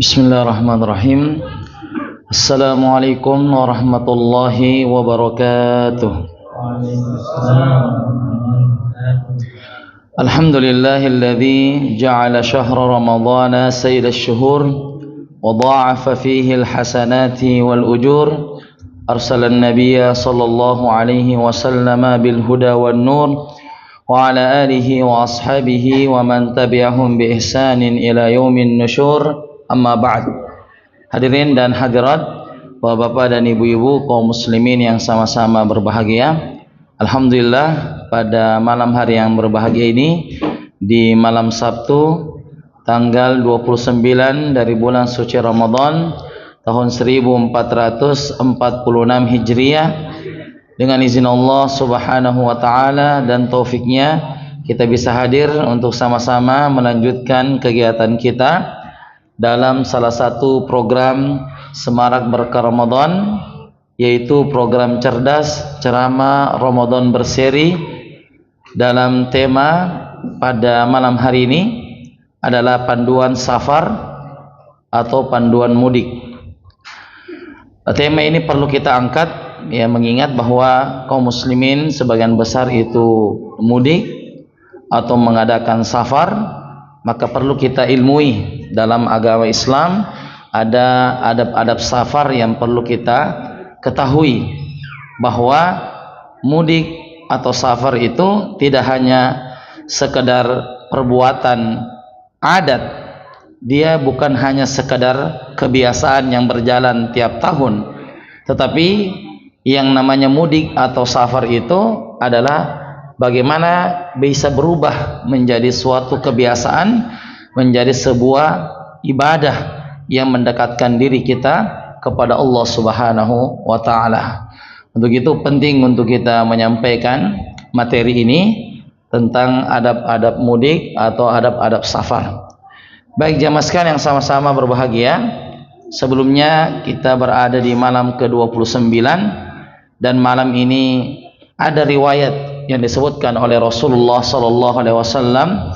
Bismillahirrahmanirrahim. Assalamualaikum warahmatullahi wabarakatuh. Alhamdulillahilladzi ja'ala syahra ramadhana sayyidash syuhur wa dha'afa fihi alhasanati wal ujur. Arsalan nabiyya sallallahu alaihi wasallam bil huda wan nur wa ala alihi wa ashabihi wa man tabi'ahum bi ihsanin ila yaumin nusyur. Amma ba'd. Hadirin dan hadirat, bapak-bapak dan ibu-ibu kaum muslimin yang sama-sama berbahagia. Alhamdulillah, pada malam hari yang berbahagia ini, di malam Sabtu tanggal 29 dari bulan suci Ramadan tahun 1446 Hijriah, dengan izin Allah Subhanahu wa taala dan taufiknya, kita bisa hadir untuk sama-sama melanjutkan kegiatan kita dalam salah satu program Semarak Berkah Ramadan, yaitu program cerdas ceramah Ramadan berseri. Dalam tema pada malam hari ini adalah panduan safar atau panduan mudik. Tema ini perlu kita angkat, ya, mengingat bahwa kaum muslimin sebagian besar itu mudik atau mengadakan safar, maka perlu kita ilmui. Dalam agama Islam ada adab-adab safar yang perlu kita ketahui, bahwa mudik atau safar itu tidak hanya sekedar perbuatan adat, dia bukan hanya sekedar kebiasaan yang berjalan tiap tahun, tetapi yang namanya mudik atau safar itu adalah bagaimana bisa berubah menjadi suatu kebiasaan, menjadi sebuah ibadah yang mendekatkan diri kita kepada Allah Subhanahu wa taala. Untuk itu penting untuk kita menyampaikan materi ini tentang adab-adab mudik atau adab-adab safar. Baik jamaah sekalian yang sama-sama berbahagia, sebelumnya kita berada di malam ke-29, dan malam ini ada riwayat yang disebutkan oleh Rasulullah sallallahu alaihi wasallam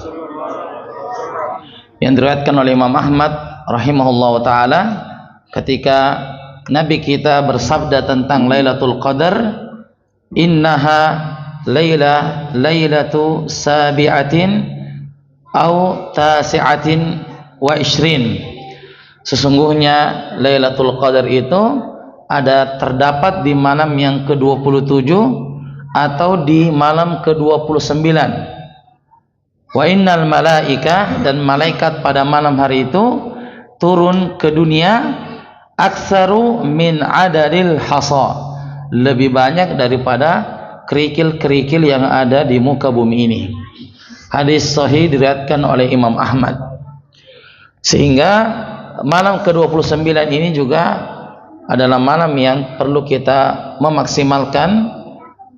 yang diriwayatkan oleh Imam Ahmad rahimahullah taala, ketika Nabi kita bersabda tentang Lailatul Qadar, innaha lailatu sabi'atin au tasi'atin wa ishrin. Sesungguhnya Lailatul Qadar itu terdapat di malam yang ke-27 atau di malam ke-29. Wa innal malaikah, dan malaikat pada malam hari itu turun ke dunia aktsaru min adadil hasa, lebih banyak daripada kerikil-kerikil yang ada di muka bumi ini. Hadis sahih diriwayatkan oleh Imam Ahmad. Sehingga malam ke-29 ini juga adalah malam yang perlu kita memaksimalkan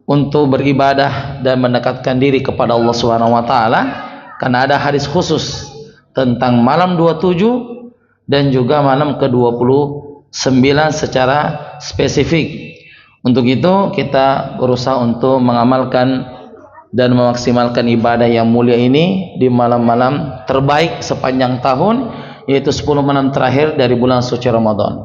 untuk beribadah dan mendekatkan diri kepada Allah Subhanahu wa taala, karena ada hadis khusus tentang malam 27 dan juga malam ke-29 secara spesifik. Untuk itu kita berusaha untuk mengamalkan dan memaksimalkan ibadah yang mulia ini di malam-malam terbaik sepanjang tahun, yaitu 10 malam terakhir dari bulan suci Ramadan.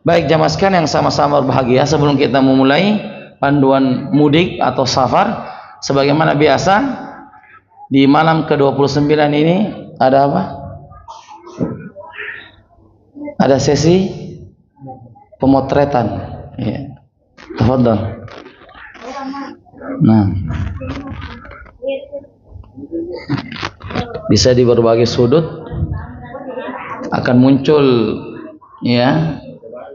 Baik jamaah sekalian yang sama-sama berbahagia, sebelum kita memulai panduan mudik atau safar, sebagaimana biasa di malam ke-29 ini ada apa? Ada sesi pemotretan, ya. Tafadhol. Nah, bisa di berbagai sudut akan muncul, ya,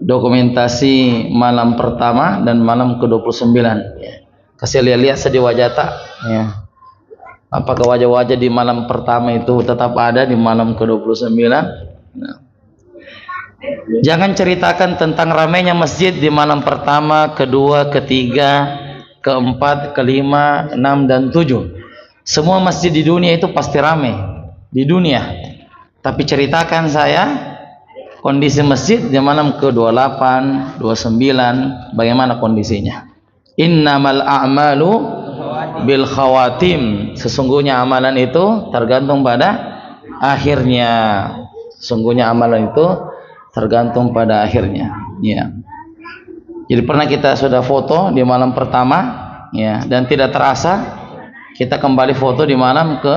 dokumentasi malam pertama dan malam ke-29, ya. Kasih lihat-lihat sedih wajah tak, ya. Apakah wajah-wajah di malam pertama itu tetap ada di malam ke-29? Nah. Jangan ceritakan tentang ramainya masjid di malam pertama, kedua, ketiga, keempat, kelima, 6 dan 7. Semua masjid di dunia itu pasti ramai di dunia. Tapi ceritakan saya kondisi masjid di malam ke-28, 29, bagaimana kondisinya? Innamal a'malu bil khawatim. Sesungguhnya amalan itu tergantung pada akhirnya. Sungguhnya amalan itu tergantung pada akhirnya. Ya. Jadi pernah kita sudah foto di malam pertama, ya, dan tidak terasa kita kembali foto di malam ke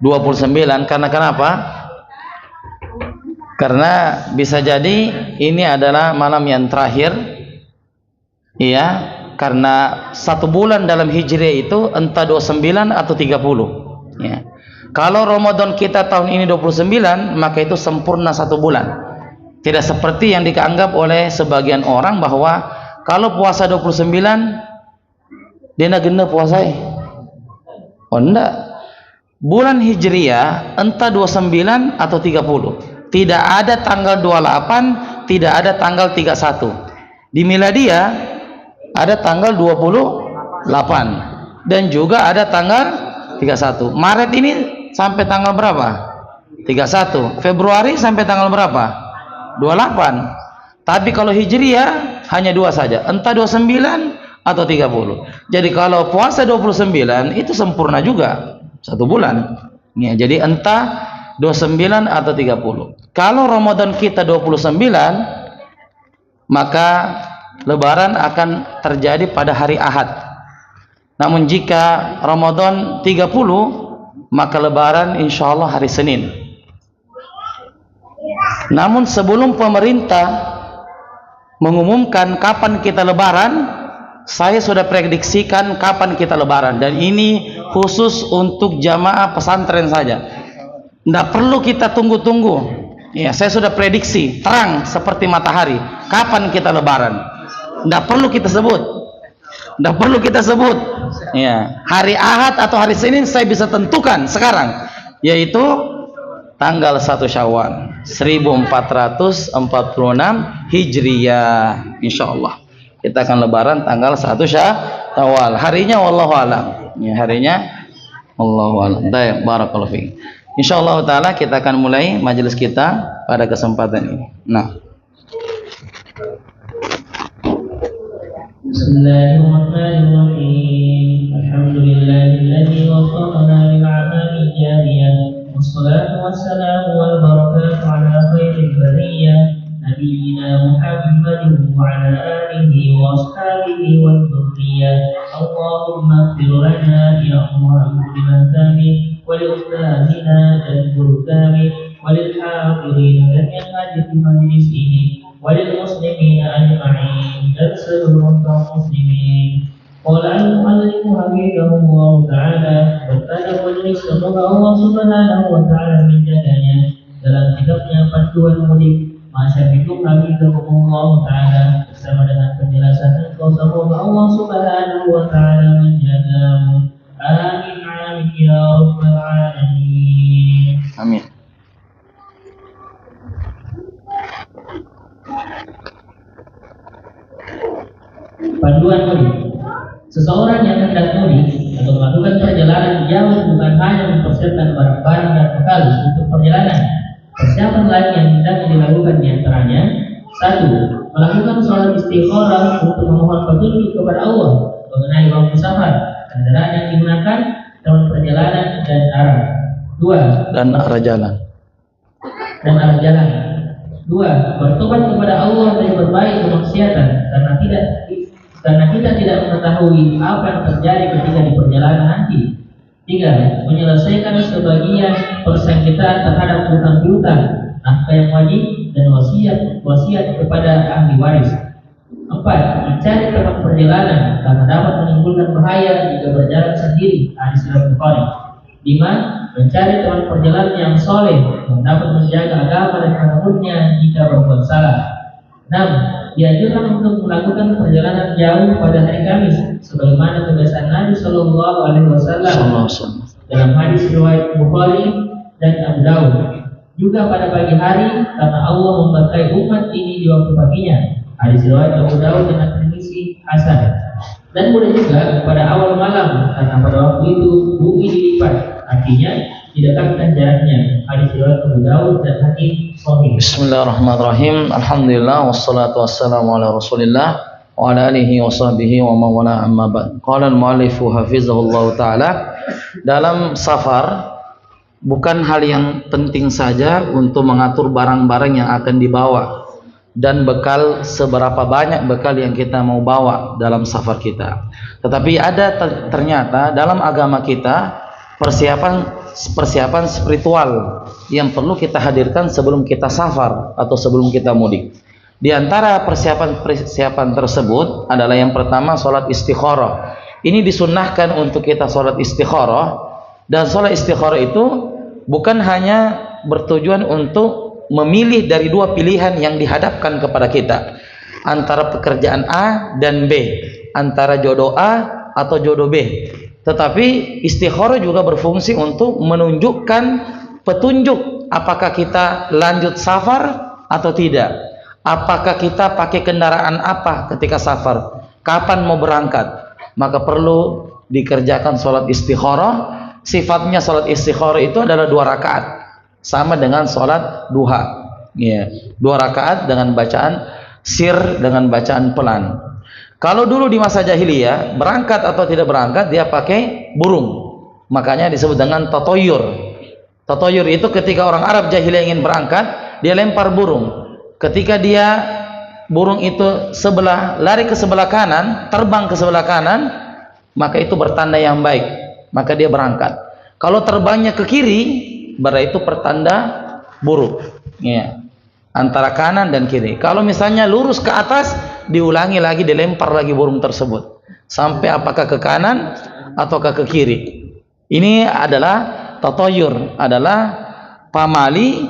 29. Karena kenapa? Karena bisa jadi ini adalah malam yang terakhir, ya, karena 1 bulan dalam Hijriah itu entah 29 atau 30, ya. Kalau Ramadan kita tahun ini 29, maka itu sempurna 1 bulan. Tidak seperti yang dianggap oleh sebagian orang bahwa kalau puasa 29 dia nak gena puasa. Oh enggak. Bulan Hijriah entah 29 atau 30. Tidak ada tanggal 28, tidak ada tanggal 31. Di Miladia ada tanggal 28 dan juga ada tanggal 31. Maret ini sampai tanggal berapa? 31. Februari sampai tanggal berapa? 28. Tapi kalau Hijriah hanya 2 saja, entah 29 atau 30. Jadi kalau puasa 29 itu sempurna juga 1 bulan. Ya, jadi entah 29 atau 30. Kalau Ramadan kita 29, maka Lebaran akan terjadi pada hari Ahad. Namun jika Ramadan 30, maka Lebaran insya Allah hari Senin. Namun sebelum pemerintah mengumumkan kapan kita Lebaran, saya sudah prediksikan kapan kita Lebaran, dan ini khusus untuk jamaah pesantren saja. Tidak perlu kita tunggu-tunggu. Ya, saya sudah prediksi terang seperti matahari kapan kita Lebaran. Tidak perlu kita sebut. Tidak perlu kita sebut. Ya, hari Ahad atau hari Senin saya bisa tentukan sekarang, yaitu tanggal 1 Syawal 1446 Hijriah. Insyaallah kita akan Lebaran tanggal 1 Syawal. Harinya wallahu alam. Ya, harinya wallahu alam. Baik, barakallahu fiik. Insyaallah taala kita akan mulai majelis kita pada kesempatan ini. Nah. Bismillahirrahmanirrahim. Alhamdulillahilladzi waffaqana lil 'amali jariyah. Wassalatu wassalamu wal barakatuh ala khairil bariyah nabiyyina Muhammadin wa ala alihi wa ashabihi wal dhurriyyah. Allahumma ighfir lana ya Allah liman kami wa li ustazina dan guru kami wa lil hadirin dan yang hadir di majlis ini wa lil muslimina ajma'in dan seluruh kaum muslimin. Qala al-mu'allifu hafizahullah ta'ala, berkata penulis semoga Allah subhanahu wa ta'ala menjaganya dalam kitabnya Panduan Mudik Masyafikum hafizahullah ta'ala bersama dengan penjelasan engkau, semoga Allah subhanahu wa ta'ala menjagamu. Amin amin ya rabbal alamin. Amin. Panduan mudik. Seseorang yang hendak mudik atau melakukan perjalanan jauh bukan hanya mempersiapkan barang-barang dan bekal untuk perjalanan. Persiapan lain yang hendaknya dilakukan diantaranya: 1. Melakukan sholat istikharah untuk memohon petunjuk kepada Allah mengenai waktu safar, kendaraan yang digunakan, dalam perjalanan dan arah. 2. Dan arah jalan. 2. Bertobat kepada Allah dari berbagai kemaksiatan karena kita tidak mengetahui apa yang terjadi ketika di perjalanan nanti. 3. Menyelesaikan sebagian persengketaan terhadap hutang piutang, nafkah yang wajib dan wasiat kepada ahli waris. 4. Mencari teman perjalanan karena dapat menimbulkan bahaya jika berjalan sendiri. Hadis riwayat Bukhari. 5. Mencari teman perjalanan yang soleh yang dapat menjaga agama dan menegurnya jika berbuat salah. 6. Dianjurkan untuk melakukan perjalanan jauh pada hari Kamis, sebagaimana kebiasaan Nabi Shallallahu Alaihi Wasallam dalam hadis riwayat Bukhari dan Abu Dawud. Juga pada pagi hari, karena Allah memberkahi umat ini di waktu paginya. Hadis riwayat Abu Dawud dengan Tirmizi hasan. Dan boleh juga pada awal malam, karena pada waktu itu bumi dilipat, artinya didekatkan jaraknya. Hadis riwayat Abu Dawud dan Hakim Sahih. Bismillahirrahmanirrahim. Alhamdulillah wassalatu wassalamu ala Rasulillah wa ala alihi wa sahbihi wa man wala amma ba'd. Qala al-mu'allifu hafizahullah taala, dalam safar bukan hal yang penting saja untuk mengatur barang-barang yang akan dibawa dan bekal seberapa banyak bekal yang kita mau bawa dalam safar kita. Tetapi ada ternyata dalam agama kita persiapan spiritual yang perlu kita hadirkan sebelum kita safar atau sebelum kita mudik. Di antara persiapan tersebut adalah yang pertama salat istikharah. Ini disunnahkan untuk kita salat istikharah, dan salat istikharah itu bukan hanya bertujuan untuk memilih dari dua pilihan yang dihadapkan kepada kita, antara pekerjaan A dan B, antara jodoh A atau jodoh B. Tetapi istikharah juga berfungsi untuk menunjukkan petunjuk apakah kita lanjut safar atau tidak, apakah kita pakai kendaraan apa ketika safar, kapan mau berangkat. Maka perlu dikerjakan salat istikharah. Sifatnya salat istikharah itu adalah 2 rakaat, sama dengan salat duha, ya, 2 rakaat dengan bacaan sir, dengan bacaan pelan. Kalau dulu di masa jahiliyah, berangkat atau tidak berangkat dia pakai burung, makanya disebut dengan tatoyur. Tatoyur itu ketika orang Arab jahiliyah ingin berangkat, dia lempar burung. Ketika burung itu lari ke sebelah kanan, terbang ke sebelah kanan, maka itu bertanda yang baik, maka dia berangkat. Kalau terbangnya ke kiri, berarti itu pertanda buruk, ya, antara kanan dan kiri. Kalau misalnya lurus ke atas, diulangi lagi, dilempar lagi burung tersebut sampai apakah ke kanan ataukah ke kiri. Ini adalah tatoyur, adalah pamali,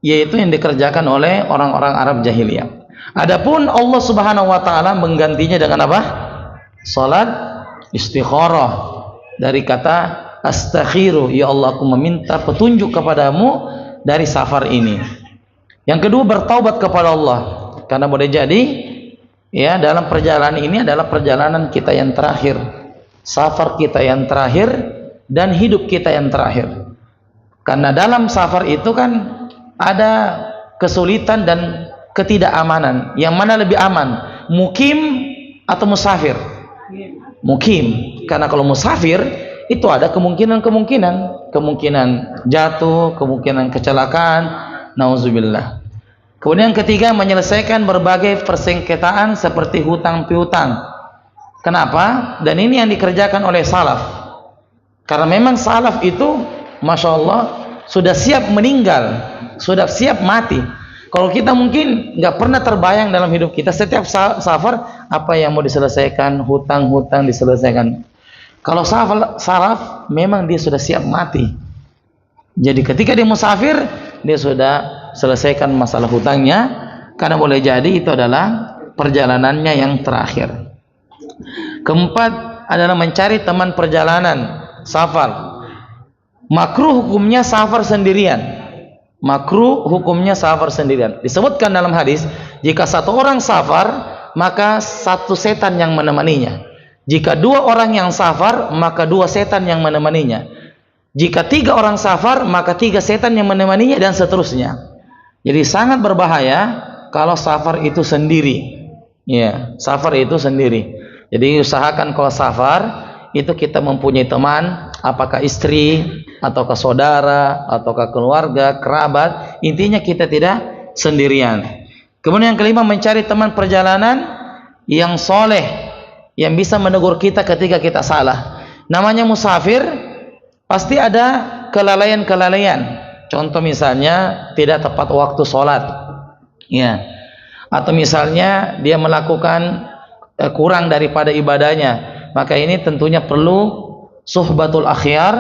yaitu yang dikerjakan oleh orang-orang Arab jahiliyah. Adapun Allah Subhanahu wa taala menggantinya dengan apa? Salat istikharah. Dari kata astakhiru, ya Allah, aku meminta petunjuk kepadamu dari safar ini. Yang kedua, bertaubat kepada Allah, karena boleh jadi ya dalam perjalanan ini adalah perjalanan kita yang terakhir, safar kita yang terakhir, dan hidup kita yang terakhir. Karena dalam safar itu kan ada kesulitan dan ketidakamanan. Yang mana lebih aman, mukim atau musafir? Mukim, karena kalau musafir itu ada kemungkinan jatuh, kemungkinan kecelakaan, nauzubillah. Kemudian yang ketiga, menyelesaikan berbagai persengketaan seperti hutang piutang. Kenapa? Dan ini yang dikerjakan oleh salaf, karena memang salaf itu masya Allah sudah siap meninggal, sudah siap mati. Kalau kita mungkin nggak pernah terbayang dalam hidup kita, setiap safar apa yang mau diselesaikan, hutang-hutang diselesaikan. Kalau salaf memang dia sudah siap mati. Jadi ketika dia musafir, dia sudah selesaikan masalah hutangnya, karena boleh jadi itu adalah perjalanannya yang terakhir. Keempat adalah mencari teman perjalanan safar. Makruh hukumnya safar sendirian. Makruh hukumnya safar sendirian. Disebutkan dalam hadis, jika satu orang safar, maka satu setan yang menemaninya. Jika 2 orang yang safar, maka 2 setan yang menemaninya. Jika 3 orang safar, maka 3 setan yang menemaninya, dan seterusnya. Jadi sangat berbahaya kalau safar itu sendiri. Ya, safar itu sendiri. Jadi usahakan kalau safar itu kita mempunyai teman, apakah istri, ataukah saudara, ataukah keluarga, kerabat. Intinya kita tidak sendirian. Kemudian yang kelima, mencari teman perjalanan yang soleh, yang bisa menegur kita ketika kita salah. Namanya musafir, pasti ada kelalaian-kelalaian. Contoh misalnya tidak tepat waktu sholat, ya, atau misalnya dia melakukan kurang daripada ibadahnya. Maka ini tentunya perlu suhbatul akhyar,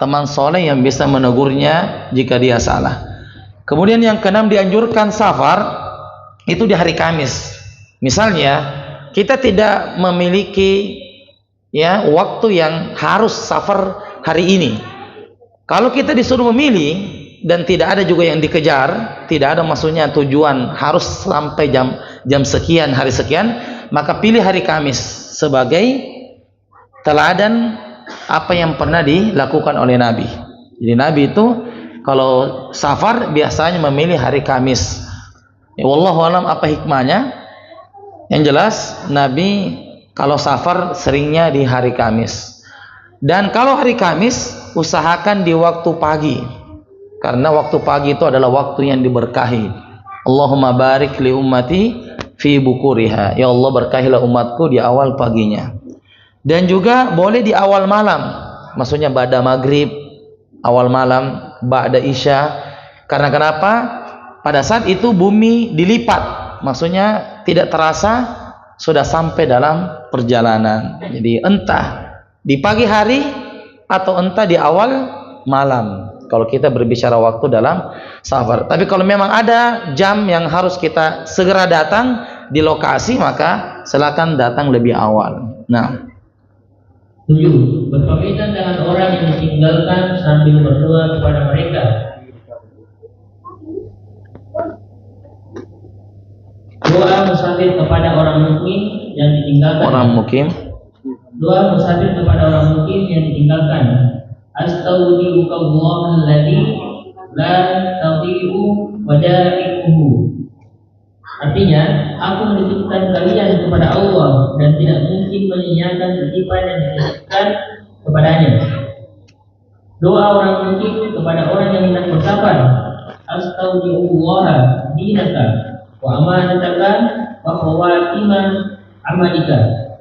teman soleh yang bisa menegurnya jika dia salah. Kemudian yang keenam, dianjurkan safar itu di hari Kamis. Misalnya kita tidak memiliki ya waktu yang harus safar hari ini. Kalau kita disuruh memilih dan tidak ada juga yang dikejar, tidak ada maksudnya tujuan harus sampai jam sekian, hari sekian, maka pilih hari Kamis sebagai teladan apa yang pernah dilakukan oleh Nabi. Jadi Nabi itu kalau safar biasanya memilih hari Kamis. Ya, wallahu alam apa hikmahnya. Yang jelas Nabi kalau safar seringnya di hari Kamis. Dan kalau hari Kamis, usahakan di waktu pagi, karena waktu pagi itu adalah waktu yang diberkahi. Allahumma barik li ummati fi bukuriha. Ya Allah, berkahilah umatku di awal paginya. Dan juga boleh di awal malam, maksudnya ba'da maghrib, awal malam, ba'da isya. Karena kenapa? Pada saat itu bumi dilipat, maksudnya tidak terasa sudah sampai dalam perjalanan. Jadi entah di pagi hari atau entah di awal malam, kalau kita berbicara waktu dalam safar. Tapi kalau memang ada jam yang harus kita segera datang di lokasi, maka silakan datang lebih awal. Nah, 7. Berpamitan dengan orang yang ditinggalkan sambil berdoa kepada mereka. Doa musafir kepada orang mukim yang ditinggalkan. orang mukim. Doa musafir kepada orang mukim yang ditinggalkan. Astaudiukallahu alladzi la tadhi'u wadai'uhu. Artinya, aku menitipkan kalian kepada Allah dan tidak mungkin menyanyiakan titipan yang dititipkan kepadanya. Doa orang mukim kepada orang yang hendak bersafar. Astaudiullaha dinaka wa amanataka wa khawatima amalika.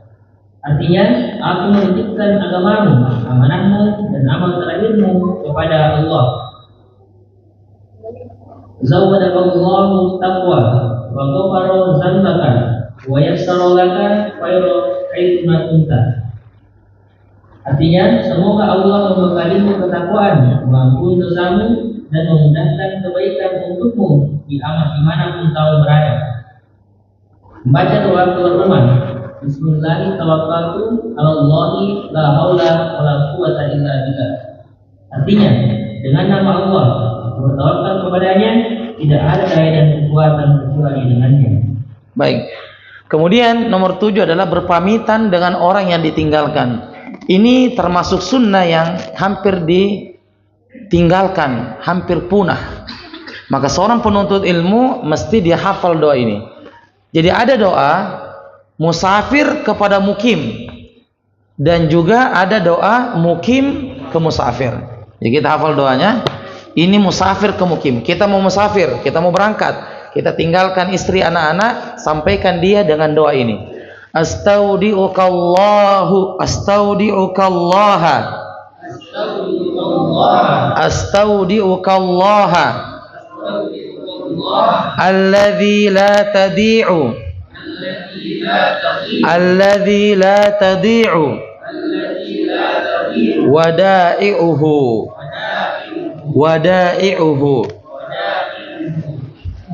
Artinya, aku menitipkan agamamu, amanahmu, dan amal terakhirmu kepada Allah. Zawwadakallahu taqwa wa ghafara dzambaka wa yassara laka khairan haitsu kunta. Artinya, semoga Allah membekalimu ketakwaan, mengampuni dosamu, dan memudahkan kebaikan untukmu di dimanapun kau berada. Membaca doa keluar rumah. Bismillahirrahmanirrahim. Tawakkaltu 'alallahi la haula wala quwwata illa billah. Artinya, dengan nama Allah, bertawakal kepadanya, tidak ada daya dan kekuatan kecuali dengannya. Baik. Kemudian nomor 7 adalah berpamitan dengan orang yang ditinggalkan. Ini termasuk sunnah yang hampir ditinggalkan, hampir punah. Maka seorang penuntut ilmu mesti dia hafal doa ini. Jadi ada doa musafir kepada mukim, dan juga ada doa mukim ke musafir. Jadi kita hafal doanya. Ini musafir ke mukim. Kita mau musafir, kita mau berangkat, kita tinggalkan istri, anak-anak, sampaikan dia dengan doa ini. Astaudiukallahu, astaudiukallaha, astaudiukallaha, alladzi la tadi'u, alladzi la tadi'u wada'i'uhu, wada'i'uhu.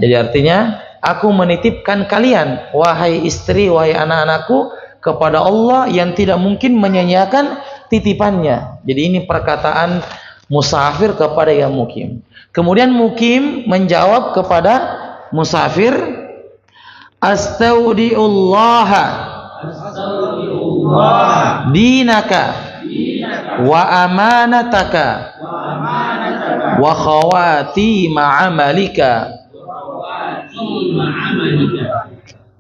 Jadi artinya, aku menitipkan kalian, wahai istri, wahai anak-anakku, kepada Allah yang tidak mungkin menyanyiakan titipannya. Jadi ini perkataan musafir kepada yang mukim. Kemudian mukim menjawab kepada musafir, astaudiullaha dinaka wa amanataka wa khawatima amalika.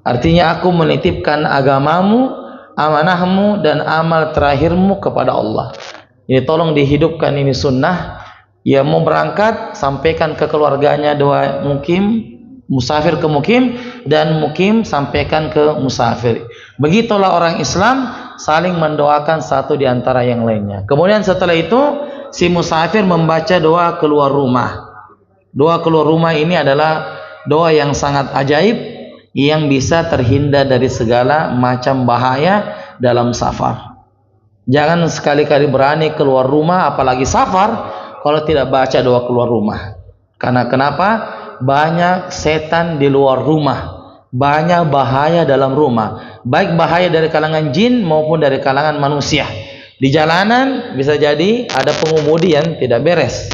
Artinya, aku menitipkan agamamu, amanahmu, dan amal terakhirmu kepada Allah. Ini tolong dihidupkan, ini sunnah. Ya, mau berangkat, sampaikan ke keluarganya doa mukim, musafir ke mukim, dan mukim sampaikan ke musafir. Begitulah orang Islam saling mendoakan satu di antara yang lainnya. Kemudian setelah itu, si musafir membaca doa keluar rumah. Doa keluar rumah ini adalah doa yang sangat ajaib, yang bisa terhindar dari segala macam bahaya dalam safar. Jangan sekali-kali berani keluar rumah, apalagi safar, kalau tidak baca doa keluar rumah. Karena kenapa? Banyak setan di luar rumah, banyak bahaya dalam rumah, baik bahaya dari kalangan jin maupun dari kalangan manusia. Di jalanan bisa jadi ada pengemudi yang tidak beres,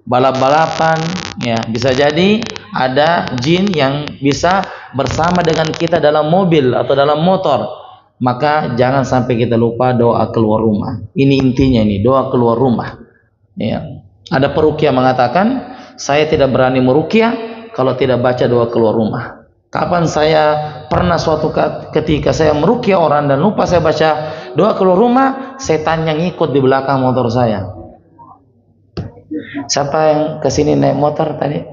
balap-balapan, ya, bisa jadi ada jin yang bisa bersama dengan kita dalam mobil atau dalam motor. Maka jangan sampai kita lupa doa keluar rumah. Ini intinya, ini doa keluar rumah. Ya. Ada peruqyah mengatakan, saya tidak berani meruqyah kalau tidak baca doa keluar rumah. Kapan saya pernah suatu ketika saya meruqyah orang dan lupa saya baca doa keluar rumah, setan yang ikut di belakang motor saya. Siapa yang kesini naik motor tadi?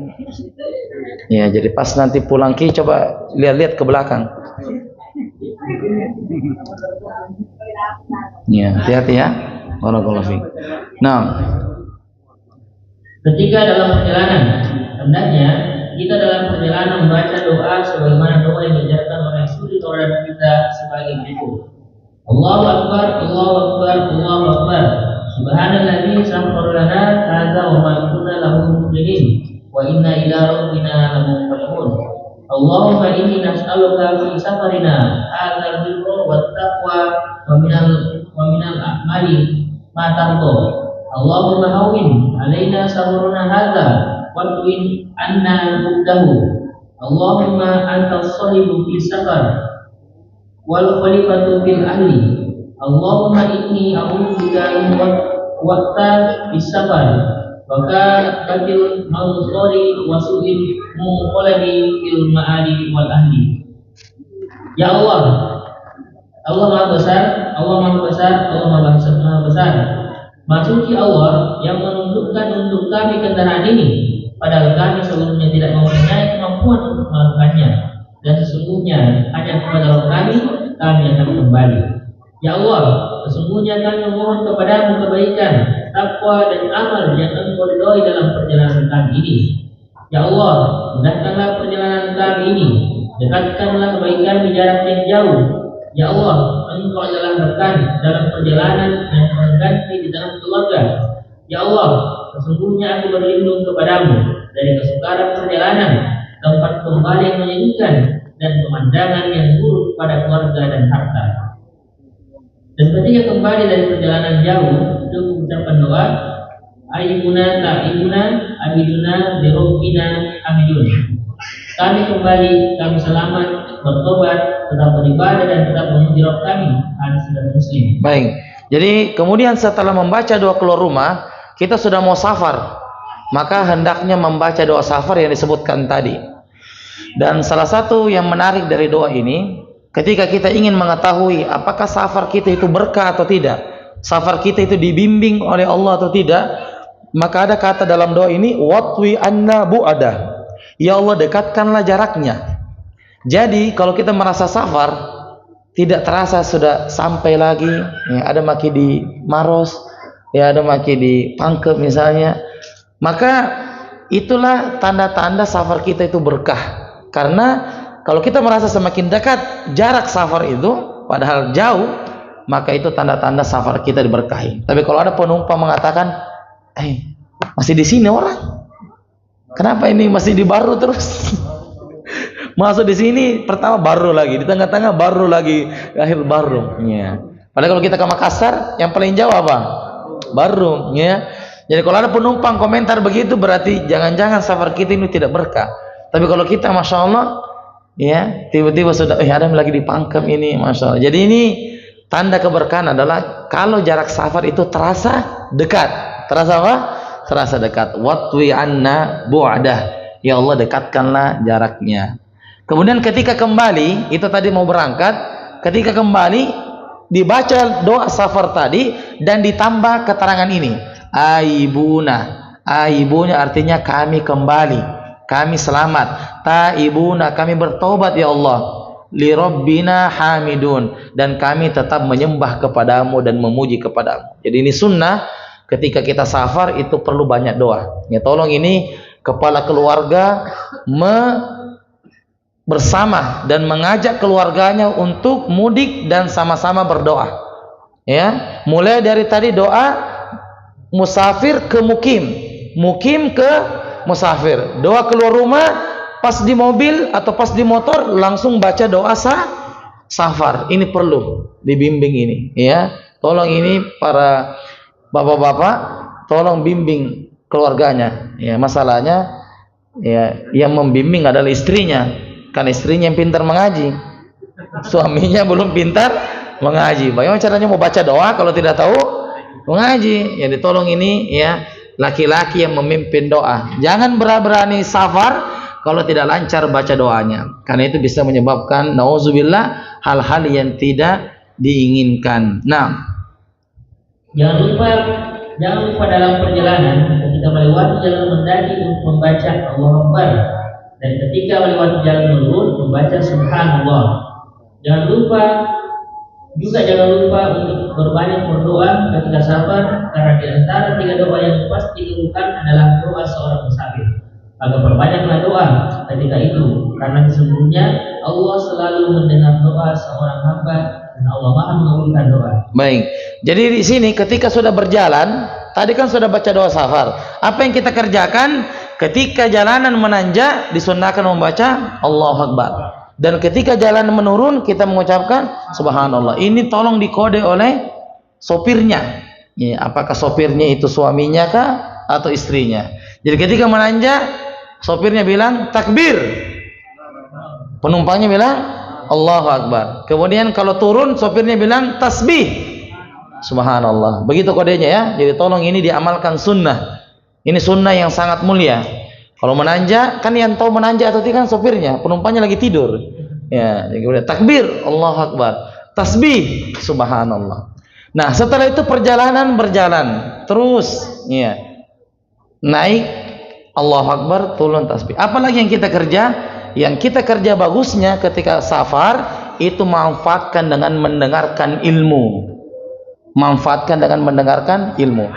Ya, jadi pas nanti pulang coba lihat-lihat ke belakang. Ya, hati-hati ya. Barakallahu fiik. Nah, ketika dalam perjalanan, hendaknya kita dalam perjalanan membaca doa sebagaimana doa yang diajarkan oleh suri tauladan kita sebagai berikut. Allahu Akbar, Allahu Akbar, Allahu Akbar. Subhanalladzi sakhkhara lana hadza wa ma kunna lahu muqrinin wa inna ila rabbina lamunqalibun. Allahumma inni nas'aluka fi safarina hadzal birra wat taqwa wa minal a'mali ma tarda. Allahumma hawwin alaina sabrana hadza wa tu'in anna muddahu. Allahumma antas sahibu fi safar wal khalifatu fil ahli. Allahumma inni a'udzubika min waqta bis-safar wa katil mawsari wa su'il munqalabi fil ma'ali wal ahli. Ya Allah, Allah Maha Besar, Allah Maha Besar, Allah Maha Besar. Maha Suci Allah yang menunjukkan untuk kami kendaraan ini, padahal kami sebelumnya tidak mempunyai kemampuan untuk melakukannya, dan sesungguhnya hanya kepada Rabb kami akan kembali. Ya Allah, sesungguhnya kami memohon kepadamu kebaikan, takwa dan amal yang Engkau ridhoi dalam perjalanan kami ini. Ya Allah, mudahkanlah perjalanan kami ini, dekatkanlah kebaikan di jarak yang jauh. Ya Allah, Engkau adalah rekan dalam perjalanan dan pengganti di dalam keluarga. Ya Allah, sesungguhnya aku berlindung kepadamu dari kesukaran perjalanan, tempat kembali yang menyedihkan, dan pemandangan yang buruk pada keluarga dan harta. Dan ketika kembali dari perjalanan jauh, untuk mengucapkan doa, Ayyuna ta'ibuna abiduna birobbina hamidun. Kami kembali, kami selamat, bertobat, tetap beribadah dan tetap memuji Rabb kami. Hadis riwayat Muslim. Baik. Jadi kemudian setelah membaca doa keluar rumah, kita sudah mau safar. Maka hendaknya membaca doa safar yang disebutkan tadi. Dan salah satu yang menarik dari doa ini, ketika kita ingin mengetahui apakah safar kita itu berkah atau tidak, safar kita itu dibimbing oleh Allah atau tidak, maka ada kata dalam doa ini, watwi anna bu'adah. Ya Allah, dekatkanlah jaraknya. Jadi kalau kita merasa safar, tidak terasa sudah sampai lagi, ya, ada maki di Maros, ya ada maki di Pangkep misalnya, maka itulah tanda-tanda safar kita itu berkah. Karena kalau kita merasa semakin dekat jarak safar itu, padahal jauh, maka itu tanda-tanda safar kita diberkahi. Tapi kalau ada penumpang mengatakan, masih di sini orang, kenapa ini masih di baru terus? Masuk di sini pertama baru lagi, di tengah-tengah baru lagi, akhir baru. Ya. Padahal kalau kita ke Makassar, yang paling jauh apa? Baru. Ya. Jadi kalau ada penumpang komentar begitu, berarti jangan-jangan safar kita ini tidak berkah. Tapi kalau kita, masya Allah, ya tiba-tiba sudah, ada lagi di Pangkep ini, masya Allah. Jadi ini tanda keberkahan adalah kalau jarak safar itu terasa dekat. Terasa apa? Terasa dekat. Watwi anna bu'adah. Ya Allah, dekatkanlah jaraknya. Kemudian ketika kembali, itu tadi mau berangkat, ketika kembali dibaca doa safar tadi dan ditambah keterangan ini. Aibuna. Aibuna artinya kami kembali. Kami selamat. Taibuna, kami bertobat ya Allah. Li Rabbina hamidun, dan kami tetap menyembah kepadamu dan memuji kepadamu. Jadi ini sunnah ketika kita safar itu perlu banyak doa. Ya tolong ini kepala keluarga bersama dan mengajak keluarganya untuk mudik dan sama-sama berdoa. Ya, mulai dari tadi doa musafir ke mukim, mukim ke musafir, doa keluar rumah, pas di mobil atau pas di motor langsung baca doa safar. Ini perlu dibimbing ini, ya. Tolong ini para bapak-bapak, tolong bimbing keluarganya. Ya, masalahnya ya yang membimbing adalah istrinya, kan istrinya yang pintar mengaji, suaminya belum pintar mengaji. Bagaimana caranya mau baca doa kalau tidak tahu mengaji? Ya ditolong ini ya laki-laki yang memimpin doa. Jangan berani safar kalau tidak lancar baca doanya, karena itu bisa menyebabkan nauzubillah hal-hal yang tidak diinginkan. Nah, Jangan lupa dalam perjalanan ketika melewati jalan mendaki untuk membaca Allahu Akbar, dan ketika melewati jalan menurun membaca Subhanallah. Jangan lupa untuk berbanyak berdoa ketika safar, karena di antara 3 doa yang pasti dikabulkan adalah doa seorang musafir. Maka perbanyaklah doa ketika itu, karena sesungguhnya Allah selalu mendengar doa seorang hamba dan Allah Maha mengabulkan doa. baik. Jadi di sini ketika sudah berjalan, tadi kan sudah baca doa safar. Apa yang kita kerjakan ketika jalanan menanjak, disunnahkan membaca Allahu Akbar. Dan ketika jalan menurun kita mengucapkan Subhanallah. Ini tolong dikode oleh sopirnya. Ya, apakah sopirnya itu suaminya kah atau istrinya? Jadi ketika menanjak, sopirnya bilang takbir, penumpangnya bilang Allahu Akbar. Kemudian kalau turun, sopirnya bilang tasbih, Subhanallah. Begitu kodenya ya. Jadi tolong ini diamalkan sunnah. Ini sunnah yang sangat mulia. Kalau menanjak, kan yang tahu menanjak atau tidak kan sopirnya, penumpangnya lagi tidur. Ya, jadi takbir, Allahu Akbar, tasbih, Subhanallah. Nah, setelah itu perjalanan berjalan terus, ya, naik Allahu Akbar, turun tasbih. Apalagi yang kita kerja? Yang kita kerja bagusnya ketika safar itu manfaatkan dengan mendengarkan ilmu. Manfaatkan dengan mendengarkan ilmu.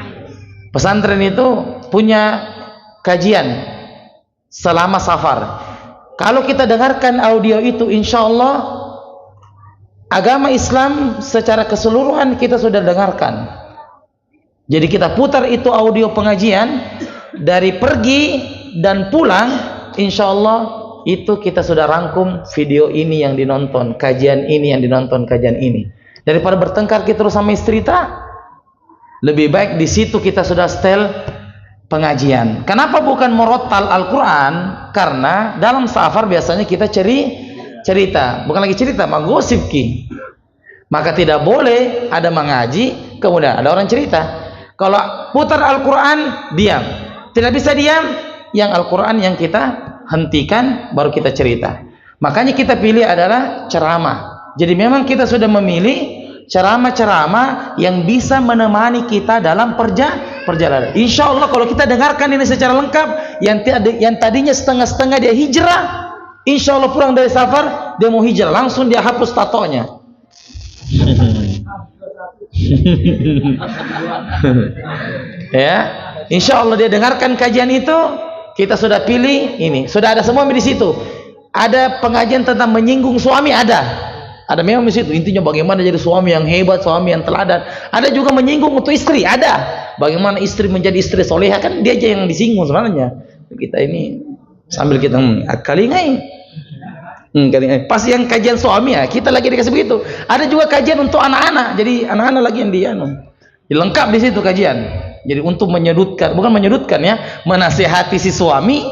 Pesantren itu punya kajian selama safar. Kalau kita dengarkan audio itu, insya Allah agama Islam secara keseluruhan kita sudah dengarkan. Jadi kita putar itu audio pengajian dari pergi dan pulang, insya Allah itu kita sudah rangkum video ini yang dinonton, kajian ini yang dinonton, kajian ini. Daripada bertengkar kita terus sama istri, lebih baik di situ kita sudah setel pengajian. Kenapa bukan murattal Al-Quran? Karena dalam safar biasanya kita cerita, bukan lagi cerita, menggosip ki. Maka tidak boleh ada mengaji kemudian ada orang cerita. Kalau putar Al-Quran, diam. Tidak bisa diam, yang Al-Quran yang kita hentikan baru kita cerita. Makanya kita pilih adalah ceramah. Jadi memang kita sudah memilih ceramah-ceramah yang bisa menemani kita dalam perjalanan. Insya Allah kalau kita dengarkan ini secara lengkap, yang tadinya setengah-setengah dia hijrah, insya Allah pulang dari safar dia mau hijrah, langsung dia hapus tatonya. Ya, insya Allah dia dengarkan kajian itu. Kita sudah pilih ini, sudah ada semua di situ. Ada pengajian tentang menyinggung suami, ada memang di situ. Intinya bagaimana jadi suami yang hebat, suami yang teladan. Ada juga menyinggung untuk istri, ada. Bagaimana istri menjadi istri soleha, kan dia aja yang disinggung sebenarnya. Kita ini sambil kita kalingai. Pas yang kajian suami ya, kita lagi dikasih begitu. Ada juga kajian untuk anak-anak. Jadi anak-anak lagi yang lengkap di situ kajian. Jadi untuk menyudutkan, bukan menyudutkan ya, menasihati si suami,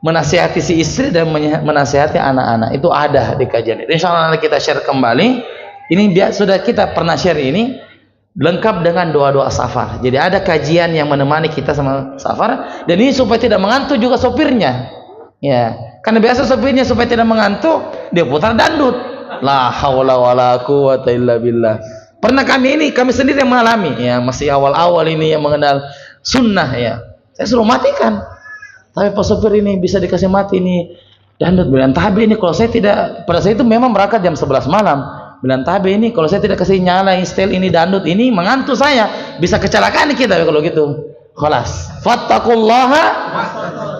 menasihati si istri dan menasihati anak-anak. Itu ada di kajian itu. Insyaallah nanti kita share kembali. Ini sudah kita pernah share ini lengkap dengan doa-doa safar. Jadi ada kajian yang menemani kita sama safar, dan ini supaya tidak mengantuk juga sopirnya. Ya, karena biasa sopirnya supaya tidak mengantuk, dia putar dangdut. La haula wala quwata illa billah. Pernah kami sendiri yang mengalami, ya masih awal-awal ini yang mengenal sunnah ya. Saya suruh matikan. Tapi pas sopir ini bisa dikasih mati ini dangdut, bilang tabe ini kalau saya tidak, pada saat itu memang berangkat jam 11 malam. Bilang tabe ini kalau saya tidak kasih nyala setel ini dangdut ini mengantuk saya, bisa kecelakaan kita kalau gitu. Khalas. Fattaqullaha.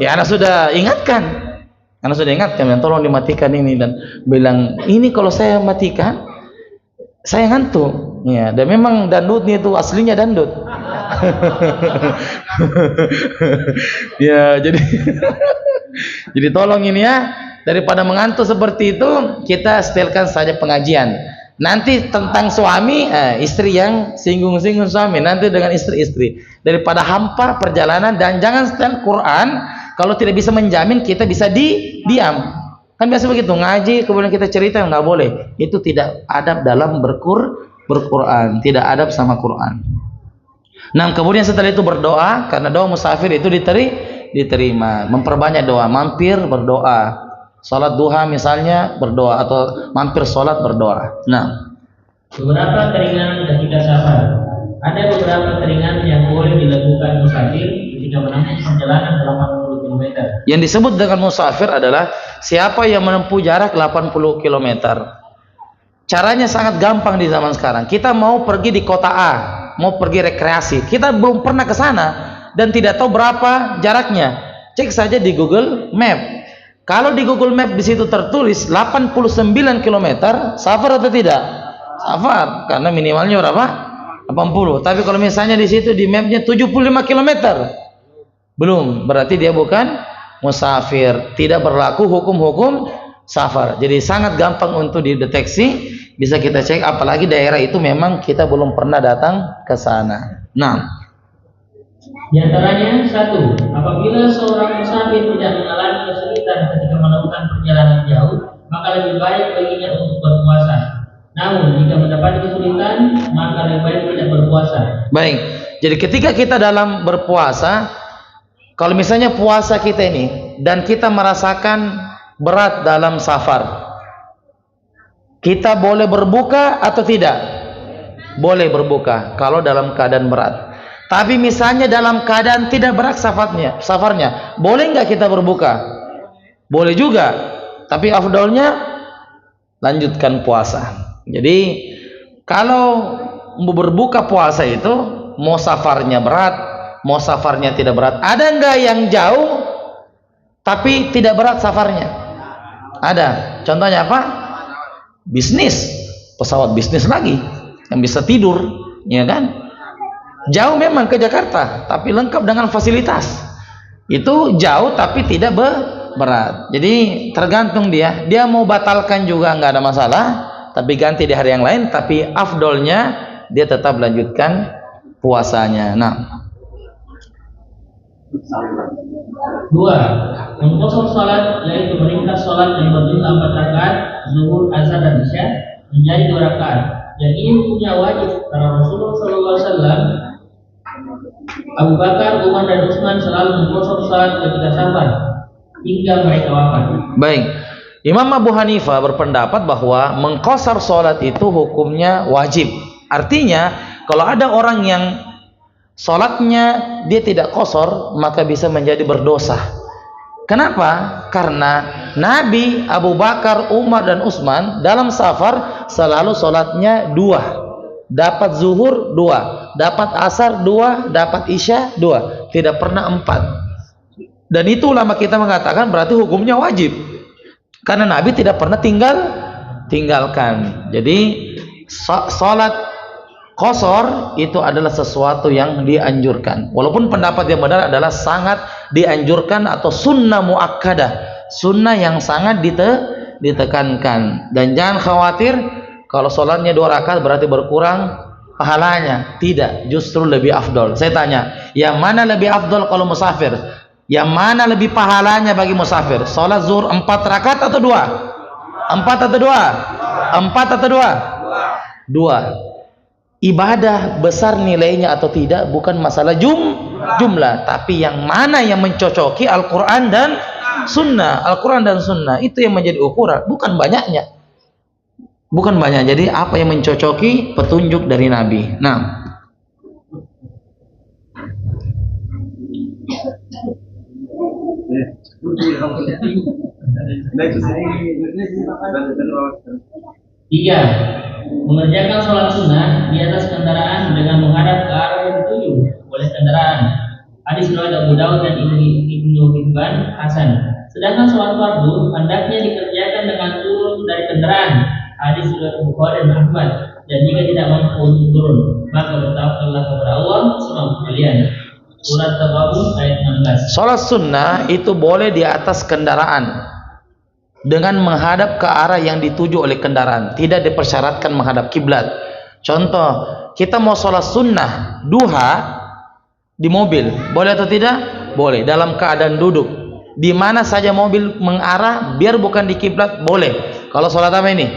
Ya anak sudah ingatkan. Dan tolong dimatikan ini, dan bilang ini kalau saya matikan saya ngantuk. Ya, dan memang dangdutnya itu aslinya dangdut. Ya, jadi tolong ini ya, daripada mengantuk seperti itu, kita setelkan saja pengajian. Nanti tentang suami, istri yang singgung-singgung suami, nanti dengan istri-istri. Daripada hampa perjalanan, dan jangan setel Quran kalau tidak bisa menjamin kita bisa diam. Kan biasa begitu, ngaji kemudian kita cerita, nggak boleh. Itu tidak adab dalam berquran, tidak adab sama Quran. Nah, kemudian setelah itu berdoa, karena doa musafir itu diterima. Memperbanyak doa, mampir berdoa. Salat duha misalnya berdoa, atau mampir salat berdoa. Nah, beberapa keringanan ketika safar. Ada beberapa keringanan yang boleh dilakukan musafir ketika menempuh perjalanan 80 km. Yang disebut dengan musafir adalah siapa yang menempuh jarak 80 km. Caranya sangat gampang di zaman sekarang. Kita mau pergi di kota A, mau pergi rekreasi. Kita belum pernah ke sana dan tidak tahu berapa jaraknya. Cek saja di Google Map. Kalau di Google Map di situ tertulis 89 km, safar atau tidak? Safar, karena minimalnya berapa? 80. Tapi kalau misalnya di situ di mapnya 75 km, belum, berarti dia bukan musafir. Tidak berlaku hukum-hukum safar. Jadi sangat gampang untuk dideteksi, bisa kita cek. Apalagi daerah itu memang kita belum pernah datang ke sana. Nah, di antaranya, satu, apabila seorang musafir tidak mengalami kesulitan ketika melakukan perjalanan jauh, maka lebih baik baginya untuk berpuasa. Namun jika mendapat kesulitan, maka lebih baik tidak berpuasa. Baik, jadi ketika kita dalam berpuasa, kalau misalnya puasa kita ini dan kita merasakan berat dalam safar, kita boleh berbuka atau tidak? Boleh berbuka kalau dalam keadaan berat. Tapi misalnya dalam keadaan tidak berat safarnya, boleh nggak kita berbuka? Boleh juga, tapi afdolnya lanjutkan puasa. Jadi kalau berbuka puasa itu mau safarnya berat, mau safarnya tidak berat. Ada nggak yang jauh tapi tidak berat safarnya? Ada. Contohnya apa? Bisnis, pesawat bisnis lagi yang bisa tidur, ya kan? Jauh memang ke Jakarta, tapi lengkap dengan fasilitas. Itu jauh tapi tidak berat. Jadi tergantung dia mau batalkan juga nggak ada masalah, tapi ganti di hari yang lain. Tapi afdolnya dia tetap lanjutkan puasanya. Nah, dua, mengkosor salat, yaitu meringkas salat yang berjumlah 4 rakaat, zuhur, asar dan isya menjadi 2 rakaat. Dan ini hukumnya wajib karena Rasulullah SAW, Abu Bakar, Umar dan Utsman selalu mengkosor salat ketika safar hingga mereka wafat. Baik, Imam Abu Hanifah berpendapat bahwa mengkosor salat itu hukumnya wajib. Artinya kalau ada orang yang salatnya dia tidak kosor, maka bisa menjadi berdosa. Kenapa? Karena Nabi, Abu Bakar, Umar dan Utsman dalam safar selalu salatnya 2. Dapat zuhur 2, dapat asar 2, dapat isya 2, tidak pernah 4. Dan itu ulama kita mengatakan berarti hukumnya wajib, karena Nabi tidak pernah tinggalkan. Jadi salat qasar itu adalah sesuatu yang dianjurkan. Walaupun pendapat yang benar adalah sangat dianjurkan atau sunnah muakkadah, sunnah yang sangat ditekankan. Dan jangan khawatir kalau sholatnya 2 rakaat berarti berkurang pahalanya. Tidak, justru lebih afdol. Saya tanya, yang mana lebih afdol kalau musafir? Yang mana lebih pahalanya bagi musafir? Sholat zuhur 4 rakaat atau 2? 4 atau 2? 4 atau 2? 2. Ibadah besar nilainya atau tidak bukan masalah jumlah, tapi yang mana yang mencocoki Al-Quran dan Sunnah. Al-Quran dan Sunnah itu yang menjadi ukuran, bukan banyaknya. Bukan banyak. Jadi apa yang mencocoki petunjuk dari Nabi. Nah, tiga, mengerjakan sholat sunnah di atas kendaraan dengan menghadap ke arah yang dituju oleh kendaraan. Hadis riwayat Abu Daud dan Ibnu Hibban Hasan. Sedangkan sholat fardu hendaknya dikerjakan dengan turun dari kendaraan. Hadis riwayat Bukhari dan Ahmad. Dan jika tidak mampu untuk turun, maka bertawakkallah kepada Allah semampu kalian. Surat At-Taghabun ayat 16. sholat sunnah itu boleh di atas kendaraan dengan menghadap ke arah yang dituju oleh kendaraan, tidak dipersyaratkan menghadap kiblat. Contoh, kita mau sholat sunnah duha di mobil, boleh atau tidak? Boleh. Dalam keadaan duduk, di mana saja mobil mengarah, biar bukan di kiblat, boleh. Kalau sholat apa ini?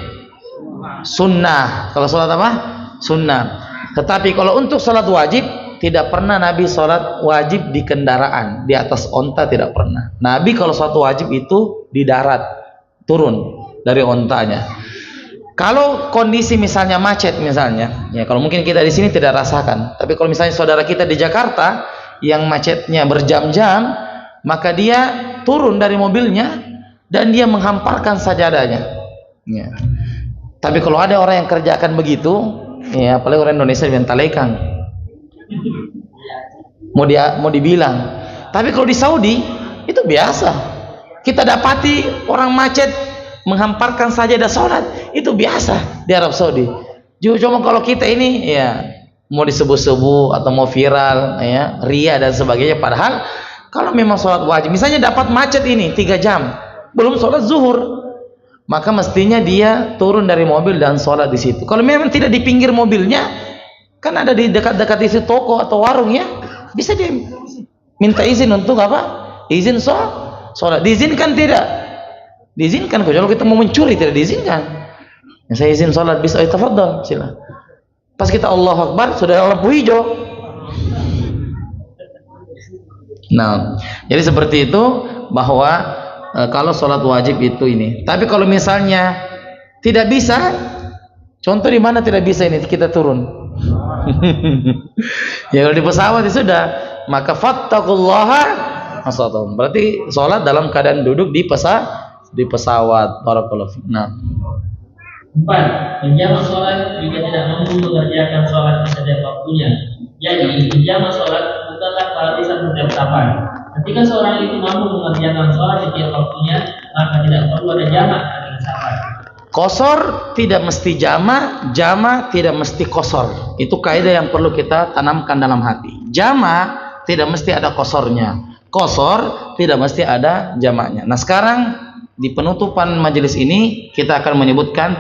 Sunnah. Kalau sholat apa? Sunnah. Tetapi kalau untuk sholat wajib, tidak pernah Nabi sholat wajib di kendaraan, di atas onta tidak pernah. Nabi kalau sholat wajib itu di darat, turun dari ontanya. Kalau kondisi misalnya macet misalnya, ya kalau mungkin kita di sini tidak rasakan, tapi kalau misalnya saudara kita di Jakarta yang macetnya berjam-jam, maka dia turun dari mobilnya dan dia menghamparkan sajadahnya. Ya. Tapi kalau ada orang yang kerjakan begitu, ya apalagi orang Indonesia yang talekang, mau dibilang. Tapi kalau di Saudi itu biasa. Kita dapati orang macet menghamparkan sajadah sholat, itu biasa di Arab Saudi. Cuma kalau kita ini ya mau disebut-sebut atau mau viral, ya ria dan sebagainya. Padahal kalau memang sholat wajib, misalnya dapat macet ini 3 jam, belum sholat zuhur, maka mestinya dia turun dari mobil dan sholat di situ. Kalau memang tidak di pinggir mobilnya, kan ada di dekat-dekat isi toko atau warung ya, bisa dia minta izin untuk apa? Izin sholat. Diizinkan tidak? Diizinkan. Kalau kita mau mencuri tidak diizinkan. Ya, saya izin sholat, bisa tafadhol, sila. Pas kita Allahu Akbar sudah lampu hijau. Nah, jadi seperti itu bahwa kalau sholat wajib itu ini. Tapi kalau misalnya tidak bisa, contoh di mana tidak bisa ini kita turun. Ya kalau di pesawat itu sudah, maka fattaqullaha masatun. Berarti sholat dalam keadaan duduk di pesawat. Barakallahu fiik. Nah. 4. Menjamak sholat jika tidak mampu mengerjakan sholat di setiap waktunya. Jadi menjamak sholat bukanlah keharusan setiap kapan. Ketika seorang itu mampu mengerjakan sholat di setiap waktunya, maka tidak perlu ada jamak dengan sahabat. Qasar tidak mesti jama tidak mesti qasar. Itu kaidah yang perlu kita tanamkan dalam hati. Jama tidak mesti ada qasarnya. Qasar tidak mesti ada jamaknya. Nah, sekarang di penutupan majelis ini kita akan menyebutkan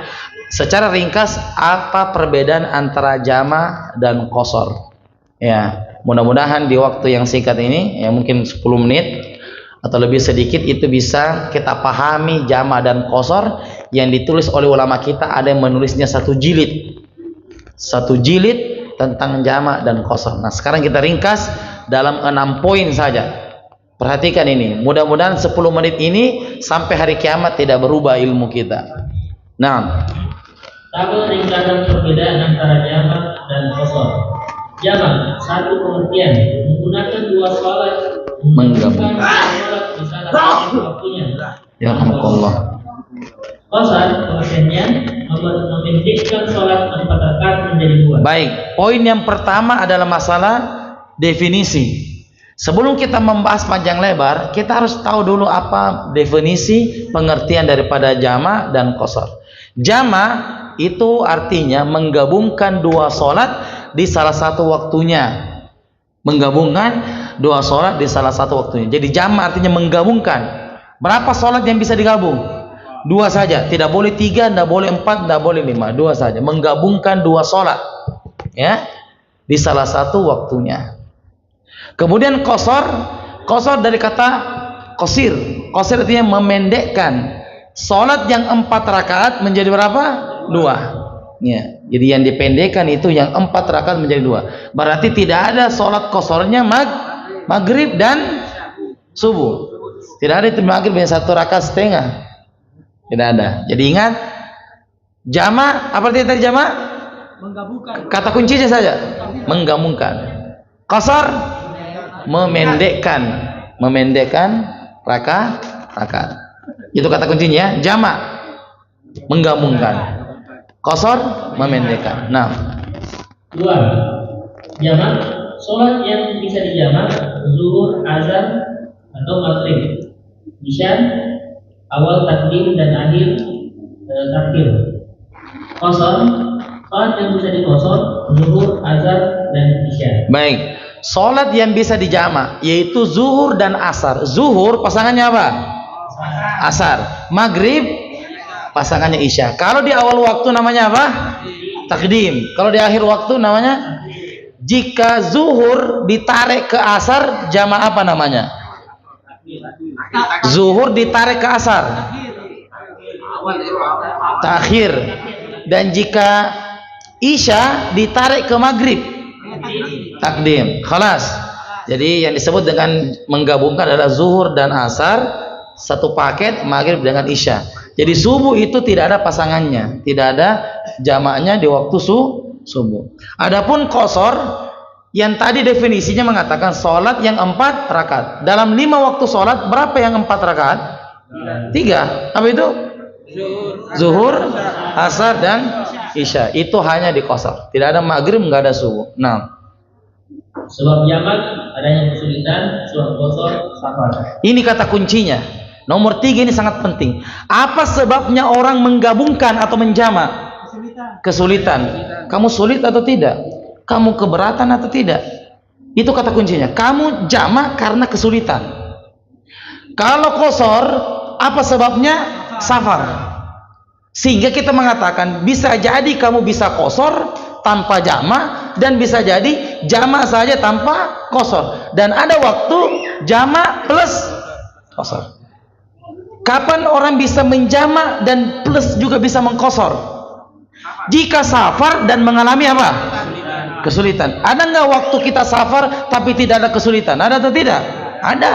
secara ringkas apa perbedaan antara jama dan qasar. Ya, mudah-mudahan di waktu yang singkat ini, ya mungkin 10 menit atau lebih sedikit, itu bisa kita pahami jama dan qasar yang ditulis oleh ulama kita. Ada yang menulisnya satu jilid tentang jama dan qasar. Nah, sekarang kita ringkas dalam 6 poin saja. Perhatikan ini, mudah-mudahan 10 menit ini sampai hari kiamat tidak berubah ilmu kita. Nah, tabel ringkasan perbedaan antara jamak dan qasar. Jamak, satu pengertian, menggunakan 2 sholat, menggabungkan sholat di salah satu waktunya. Ya Allah. Qasar, pengertiannya memendekkan sholat 4 rakaat menjadi 2. Baik, poin yang pertama adalah masalah definisi. Sebelum kita membahas panjang lebar, kita harus tahu dulu apa definisi pengertian daripada jama dan qasar. Jama itu artinya menggabungkan 2 sholat di salah satu waktunya. Menggabungkan 2 sholat di salah satu waktunya. Jadi jama artinya menggabungkan. Berapa sholat yang bisa digabung? 2 saja. Tidak boleh 3, tidak boleh 4, tidak boleh 5. 2 saja. Menggabungkan 2 sholat, ya, di salah satu waktunya. Kemudian qasar dari kata qasir. Qasir artinya memendekkan. Sholat yang 4 rakaat menjadi berapa? 2. Ya, jadi yang dipendekkan itu yang 4 rakaat menjadi 2. Berarti tidak ada sholat qasarnya maghrib dan subuh. Tidak ada itu maghrib yang 1 rakaat setengah. Tidak ada. Jadi ingat, jama, apa artinya tadi jama? Menggabungkan. Kata kuncinya saja, menggabungkan. Qasar memendekkan rakaat. Itu kata kuncinya. Jama menggabungkan, qasar memendekkan. Nah, 2. Jamak, sholat yang bisa dijamak zuhur, azan atau maghrib, isya, awal takdim dan akhir takhir. Qasar, sholat yang bisa diqasar zuhur, azan dan isya. Baik. Sholat yang bisa dijamak yaitu zuhur dan asar. Zuhur pasangannya apa? Asar. Maghrib pasangannya isya. Kalau di awal waktu namanya apa? Takdim. Kalau di akhir waktu namanya, jika zuhur ditarik ke asar, jamak apa namanya? Zuhur ditarik ke asar, takhir. Dan jika isya ditarik ke maghrib, takdim. Khalas. Jadi yang disebut dengan menggabungkan adalah zuhur dan asar satu paket, maghrib dengan isya. Jadi subuh itu tidak ada pasangannya, tidak ada jamaknya di waktu subuh. Adapun qasar yang tadi definisinya mengatakan sholat yang 4 rakaat. Dalam 5 waktu sholat berapa yang 4 rakaat? 3. Apa itu? Zuhur, asar dan isya. Itu hanya di qasar. Tidak ada maghrib, nggak ada subuh. Nah. Sebab jamak adanya kesulitan, sebab qasar safar. Ini kata kuncinya. Nomor 3 ini sangat penting. Apa sebabnya orang menggabungkan atau menjamak? Kesulitan. Kamu sulit atau tidak? Kamu keberatan atau tidak? Itu kata kuncinya. Kamu jamak karena kesulitan. Kalau qasar, apa sebabnya? Safar. Sehingga kita mengatakan bisa jadi kamu bisa qasar tanpa jamak, dan bisa jadi jamak saja tanpa qasar. Dan ada waktu jamak plus qasar. Kapan orang bisa menjamak dan plus juga bisa mengqasar? Jika safar dan mengalami apa? Kesulitan. Ada nggak waktu kita safar tapi tidak ada kesulitan? Ada atau tidak? Ada.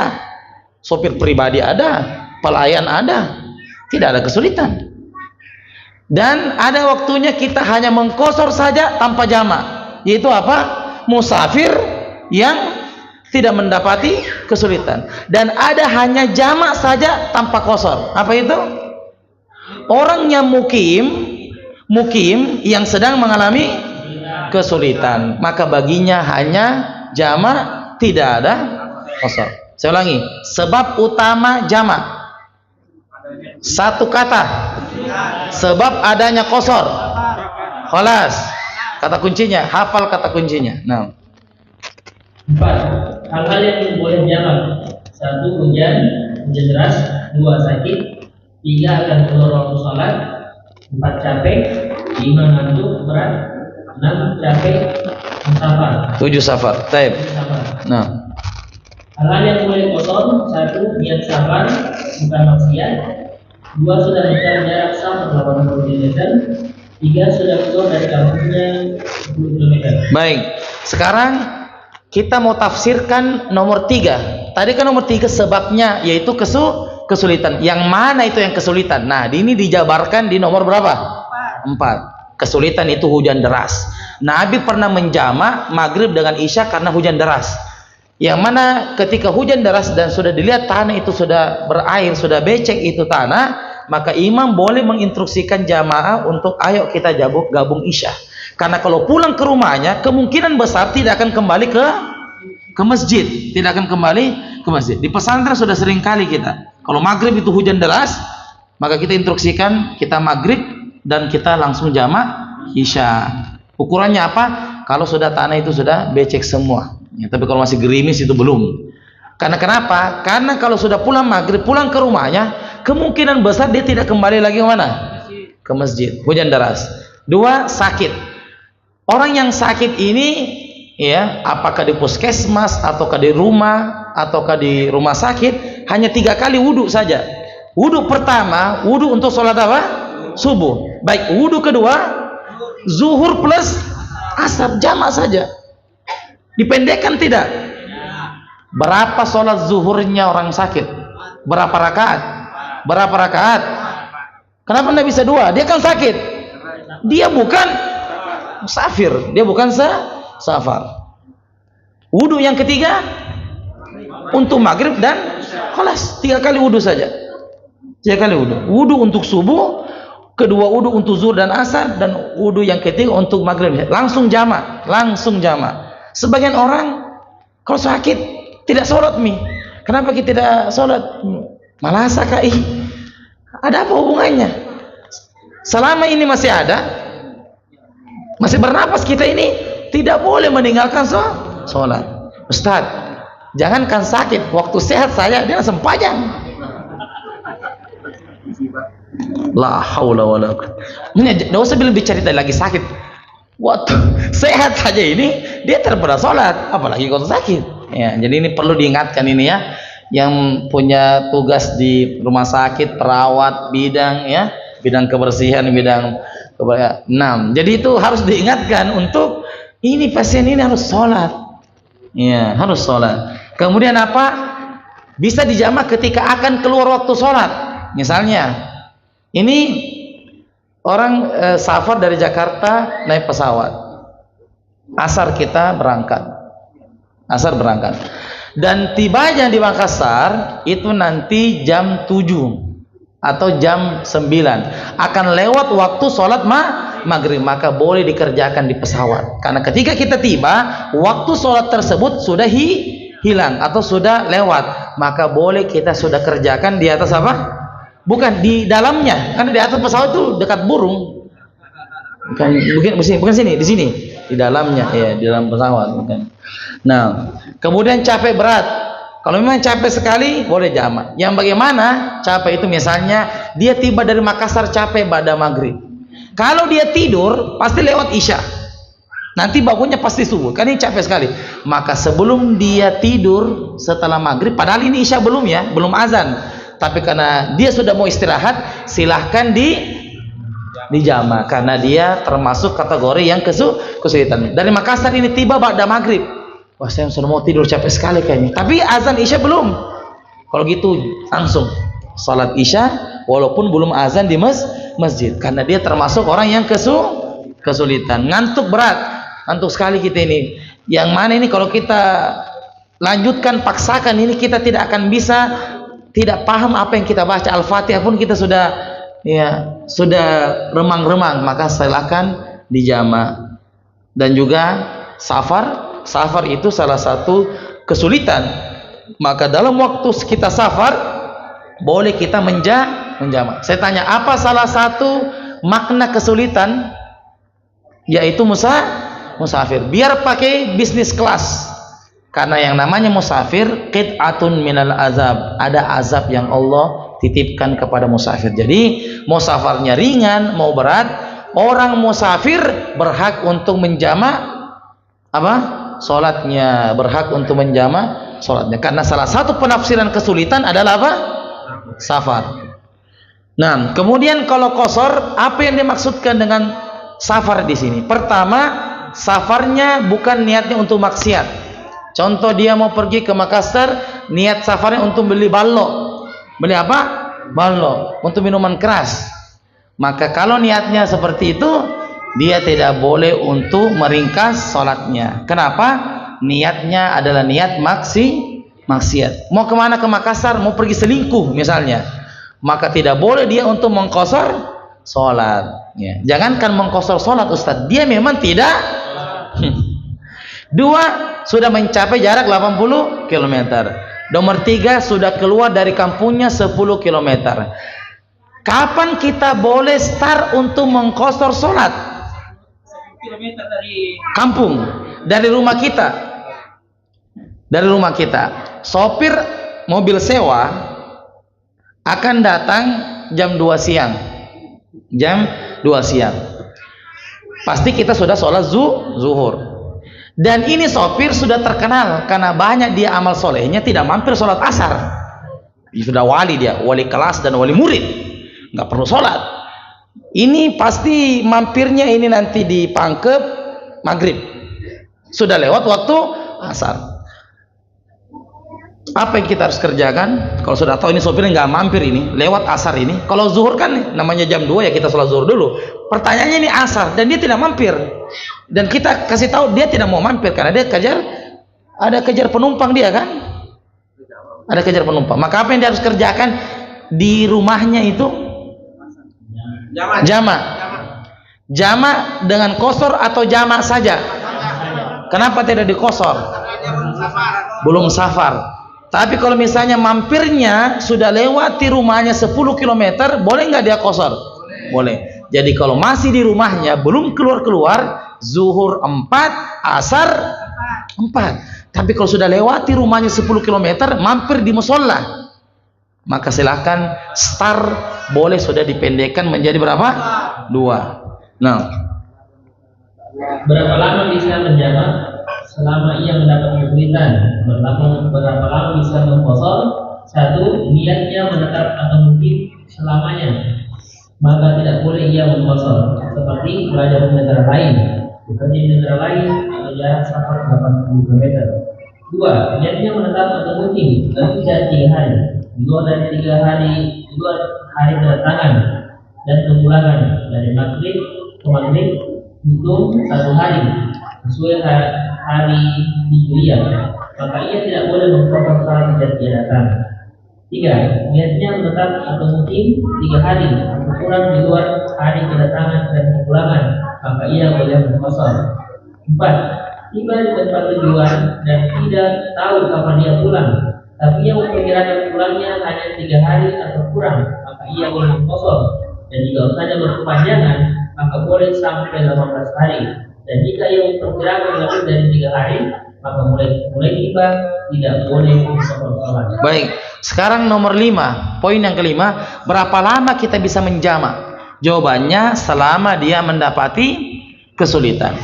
Sopir pribadi ada, pelayan ada, tidak ada kesulitan. Dan ada waktunya kita hanya mengqasar saja tanpa jamak. Yaitu apa? Musafir yang tidak mendapati kesulitan. Dan ada hanya jamak saja tanpa qasar. Apa itu? Orang yang mukim yang sedang mengalami kesulitan, maka baginya hanya jamak, tidak ada qasar. Saya ulangi, sebab utama jamak. Satu kata. Sebab adanya qasar. Khalas. Kata kuncinya, hafal kata kuncinya. Nah. 4. Hal-hal yang boleh jamak. 1. Hujan deras. 2. Sakit. 3. Akan keluar waktu sholat. 4. Capek. 5. Ngantuk berat. 6. Capek. Safar. 7 safar. Taib. Nah. Hal-hal yang boleh qasar. 1. Niat safar, bukan maksiat. 2. Sudah mencari jarak sah 80 km. 3. Sudah keluar dari kampungnya 10 km. Baik. Sekarang kita mau tafsirkan nomor 3. Tadi kan nomor 3 sebabnya yaitu kesulitan. Yang mana itu yang kesulitan? Nah, ini dijabarkan di nomor berapa? 4. Kesulitan itu hujan deras. Nabi pernah menjamak maghrib dengan isya karena hujan deras. Yang mana ketika hujan deras dan sudah dilihat tanah itu sudah berair, sudah becek itu tanah, maka imam boleh menginstruksikan jamaah untuk ayo kita gabung isya. Karena kalau pulang ke rumahnya kemungkinan besar tidak akan kembali ke masjid, tidak akan kembali ke masjid. Di pesantren sudah sering kali kita kalau maghrib itu hujan deras, maka kita instruksikan kita maghrib dan kita langsung jamak isya. Ukurannya apa? Kalau sudah tanah itu sudah becek semua. Ya, tapi kalau masih gerimis itu belum. Karena kenapa? Karena kalau sudah pulang maghrib, pulang ke rumahnya, kemungkinan besar dia tidak kembali lagi ke mana? Ke masjid. Hujan deras. 2. Sakit. Orang yang sakit ini, ya, apakah di puskesmas ataukah di rumah ataukah di rumah sakit, hanya 3 kali wudhu saja. Wudhu pertama, wudhu untuk sholat apa? Subuh. Baik, wudhu kedua, zuhur plus asar, jamak saja. Dipendekkan tidak? Berapa sholat zuhurnya orang sakit? Berapa rakaat? Berapa rakaat? Kenapa tidak bisa 2? Dia kan sakit. Dia bukan musafir. Dia bukan safar. Wudhu yang ketiga untuk maghrib dan khalas. 3 kali wudhu saja. 3 kali wudhu. Wudhu untuk subuh, kedua wudhu untuk zuhur dan asar, dan wudhu yang ketiga untuk maghrib. Langsung jamak. Langsung jamak. Sebagian orang kalau sakit tidak sholat mi. Kenapa kita tidak sholat? Malah sakai. Ada apa hubungannya? Selama ini masih ada, masih bernapas kita ini tidak boleh meninggalkan sholat. Ustaz, jangankan sakit, waktu sehat saya dia langsung pajang. La haula wala quwwata. Ini enggak usah bicara lagi sakit. Waktu sehat saja ini dia terpeda sholat, apalagi kalau sakit. Ya, jadi ini perlu diingatkan ini ya, yang punya tugas di rumah sakit, perawat, bidang kebersihan, bidang 6. Jadi itu harus diingatkan untuk Ini pasien ini harus sholat. Ya, harus sholat. Kemudian apa? Bisa dijamak ketika akan keluar waktu sholat. Misalnya, ini orang safar dari Jakarta naik pesawat. Asar kita berangkat. Asar berangkat. Dan tibanya di Makassar itu nanti jam 7 atau jam 9. Akan lewat waktu sholat maghrib, maka boleh dikerjakan di pesawat. Karena ketika kita tiba, waktu sholat tersebut sudah hilang atau sudah lewat, maka boleh kita sudah kerjakan di atas apa? Bukan di dalamnya, karena di atas pesawat itu dekat burung. Bukan sini, di sini, di dalamnya, ya, di dalam pesawat, bukan. Nah, kemudian capek berat. Kalau memang capek sekali, boleh jamak. Yang bagaimana capek itu? Misalnya dia tiba dari Makassar capek pada maghrib. Kalau dia tidur, pasti lewat isya. Nanti bangunnya pasti subuh. Kan ini capek sekali. Maka sebelum dia tidur setelah maghrib, padahal ini isya belum ya, belum azan. Tapi karena dia sudah mau istirahat, silahkan dijamak. Karena dia termasuk kategori yang kesulitan. Dari Makassar ini tiba pada maghrib. Wah, saya sudah mau tidur, capek sekali kayaknya. Tapi azan isya belum. Kalau gitu langsung salat isya walaupun belum azan di masjid. Karena dia termasuk orang yang kesulitan. Ngantuk berat. Ngantuk sekali kita ini. Yang mana ini kalau kita lanjutkan, paksakan, ini kita tidak akan bisa, tidak paham apa yang kita baca. Al-Fatihah pun kita sudah remang-remang. Maka silakan dijamak. Dan juga safar itu salah satu kesulitan. Maka dalam waktu kita safar boleh kita menjamak. Saya tanya, apa salah satu makna kesulitan? Yaitu musafir. Biar pakai bisnis kelas. Karena yang namanya musafir qit'atun minal azab. Ada azab yang Allah titipkan kepada musafir. Jadi mau safarnya ringan, mau berat, orang musafir berhak untuk menjamak apa? Sholatnya, berhak untuk menjamak sholatnya. Karena salah satu penafsiran kesulitan adalah apa? Safar. Nah, kemudian kalau qasar, apa yang dimaksudkan dengan safar di sini? Pertama, safarnya bukan niatnya untuk maksiat. Contoh, dia mau pergi ke Makassar, niat safarnya untuk beli ballo. Beli apa? Ballo, untuk minuman keras. Maka kalau niatnya seperti itu, dia tidak boleh untuk meringkas sholatnya. Kenapa? Niatnya adalah niat maksiat. Mau kemana ke Makassar? Mau pergi selingkuh misalnya. Maka tidak boleh dia untuk mengqasar sholat. Ya. Jangankan mengqasar sholat, Ustaz. Dia memang tidak. Dua, sudah mencapai jarak 80 km. Nomor 3, sudah keluar dari kampungnya 10 km. Kapan kita boleh start untuk mengqasar sholat? Kilometer dari kampung, dari rumah kita. Sopir mobil sewa akan datang jam 2 siang. Pasti kita sudah sholat zuhur. Dan ini sopir sudah terkenal karena banyak dia amal solehnya, tidak mampir sholat asar. Sudah wali dia, wali kelas dan wali murid, nggak perlu sholat. Ini pasti mampirnya ini nanti di Pangkep maghrib. Sudah lewat waktu asar. Apa yang kita harus kerjakan? Kalau sudah tahu ini sopirnya nggak mampir ini, lewat asar ini. Kalau zuhur kan namanya jam 2 ya, kita sholat zuhur dulu. Pertanyaannya ini asar dan dia tidak mampir. Dan kita kasih tahu dia tidak mau mampir karena dia kejar penumpang dia kan? Ada kejar penumpang. Maka apa yang dia harus kerjakan di rumahnya itu? Jamak dengan qasar atau jamak saja? Kenapa tidak diqasar? Belum safar. Tapi kalau misalnya mampirnya sudah lewati rumahnya 10 km, boleh nggak dia qasar? Boleh. Jadi kalau masih di rumahnya belum keluar, zuhur 4, asar 4. Tapi kalau sudah lewati rumahnya 10 km, mampir di musola, maka silahkan start, boleh sudah dipendekkan menjadi berapa? 2. Nah, berapa lama bisa menjamak selama ia mendapat kesulitan? Berapa lama bisa mengqasar? 1. Niatnya menetap atau mungkin selamanya, maka tidak boleh ia mengqasar, seperti belajar di negara lain. bekerja di negara lain atau jarak safar 80 km. 2. Niatnya menetap atau mukim lebih dari 3 hari, di luar dari 3 hari, di luar hari kedatangan dan kepulangan dari maghrib ke maghrib hitung 1 hari sesuai hari hijriah, maka ia tidak boleh mengkosor salat sejak dia datang. 3. Niatnya menetap atau mukim 3 hari atau kurang di luar hari kedatangan dan kepulangan, maka ia boleh mengkosor. 4. Tiba di tempat tujuan dan tidak tahu kapan dia pulang, tapi ia memperkirakan pulangnya hanya 3 hari atau kurang, maka ia boleh mengkosor. Dan jika usahanya berkepanjangan, maka boleh sampai 18 hari. Dan jika ia memperkirakan lebih dari 3 hari, maka mulai tiba tidak boleh mengkosor salat. Baik, sekarang nomor 5, poin yang kelima, berapa lama kita bisa menjamak? Jawabannya selama dia mendapati kesulitan.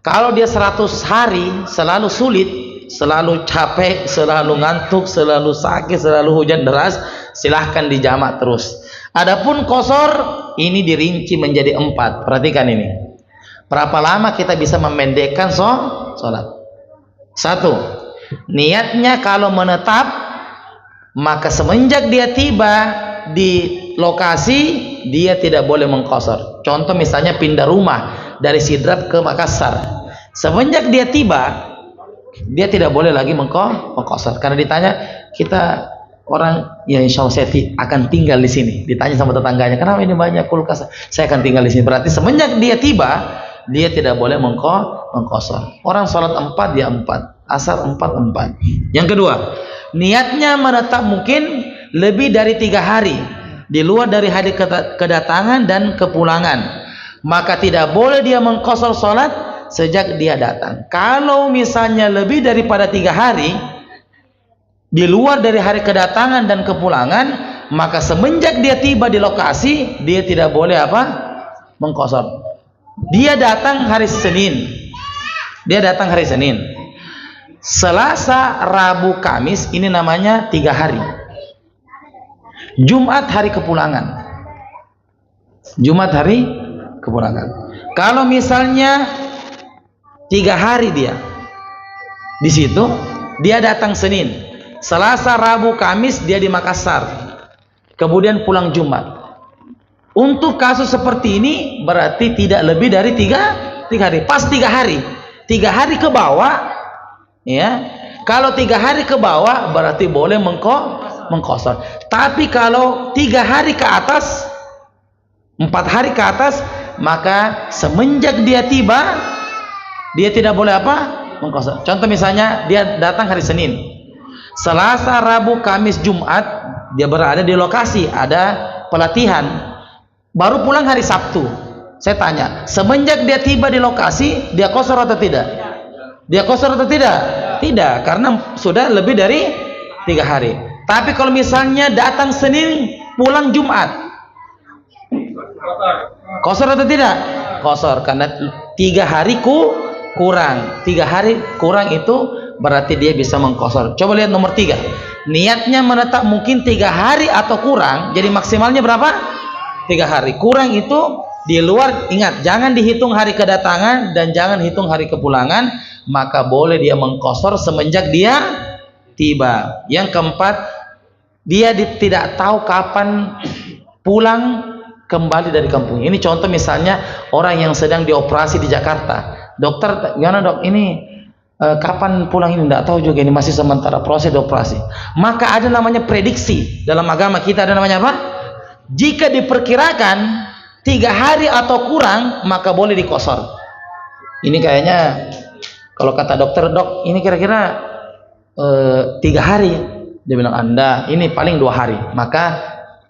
Kalau dia 100 hari selalu sulit, selalu capek, selalu ngantuk, selalu sakit, selalu hujan deras, silahkan dijamak terus. Adapun qasar ini dirinci menjadi 4. Perhatikan ini. Berapa lama kita bisa memendekkan sholat? 1. Niatnya kalau menetap, maka semenjak dia tiba di lokasi, dia tidak boleh mengqasar. Contoh misalnya pindah rumah dari Sidrap ke Makassar. Semenjak dia tiba, dia tidak boleh lagi mengqasar. Karena ditanya, kita orang ya insya Allah saya akan tinggal di sini. Ditanya sama tetangganya, kenapa ini banyak kulkas? Saya akan tinggal di sini. Berarti semenjak dia tiba, dia tidak boleh mengqasar. Orang sholat 4 dia 4, asar 4. Yang kedua, niatnya menetap mungkin lebih dari 3 hari di luar dari hari kedatangan dan kepulangan, maka tidak boleh dia mengqasar sholat sejak dia datang. Kalau misalnya lebih daripada 3 hari di luar dari hari kedatangan dan kepulangan, maka semenjak dia tiba di lokasi, dia tidak boleh mengqasar. Dia datang hari Senin, Selasa, Rabu, Kamis, ini namanya 3 hari. Jumat hari kepulangan. Kalau misalnya 3 hari dia di situ, dia datang Senin, Selasa, Rabu, Kamis dia di Makassar, kemudian pulang Jumat. Untuk kasus seperti ini berarti tidak lebih dari 3 hari. Pas 3 hari, 3 hari ke bawah, ya. Kalau 3 hari ke bawah berarti boleh mengqasar. Tapi kalau 3 hari ke atas, 4 hari ke atas, maka semenjak dia tiba, dia tidak boleh mengqasar. Contoh misalnya dia datang hari Senin, Selasa, Rabu, Kamis, Jumat dia berada di lokasi, ada pelatihan. Baru pulang hari Sabtu. Saya tanya, semenjak dia tiba di lokasi, dia qasar atau tidak? Dia qasar atau tidak? Tidak, karena sudah lebih dari 3 hari. Tapi kalau misalnya datang Senin, pulang Jumat, qasar atau tidak? Qasar, karena 3 hari kurang. 3 hari kurang itu berarti dia bisa mengqasar. Coba lihat nomor 3. Niatnya menetap mungkin 3 hari atau kurang, jadi maksimalnya berapa? 3 hari. Kurang itu di luar, ingat, jangan dihitung hari kedatangan dan jangan hitung hari kepulangan, maka boleh dia mengqasar semenjak dia tiba. Yang keempat, dia tidak tahu kapan pulang kembali dari kampung. Ini contoh misalnya orang yang sedang dioperasi di Jakarta. Dokter, gimana dok? Ini kapan pulang ini? Tidak tahu juga, ini masih sementara proses operasi. Maka ada namanya prediksi dalam agama kita, ada namanya apa? Jika diperkirakan 3 hari atau kurang, maka boleh diqasar. Ini kayaknya kalau kata dokter, dok, ini kira-kira 3 hari. Dia bilang, Anda ini paling 2 hari, maka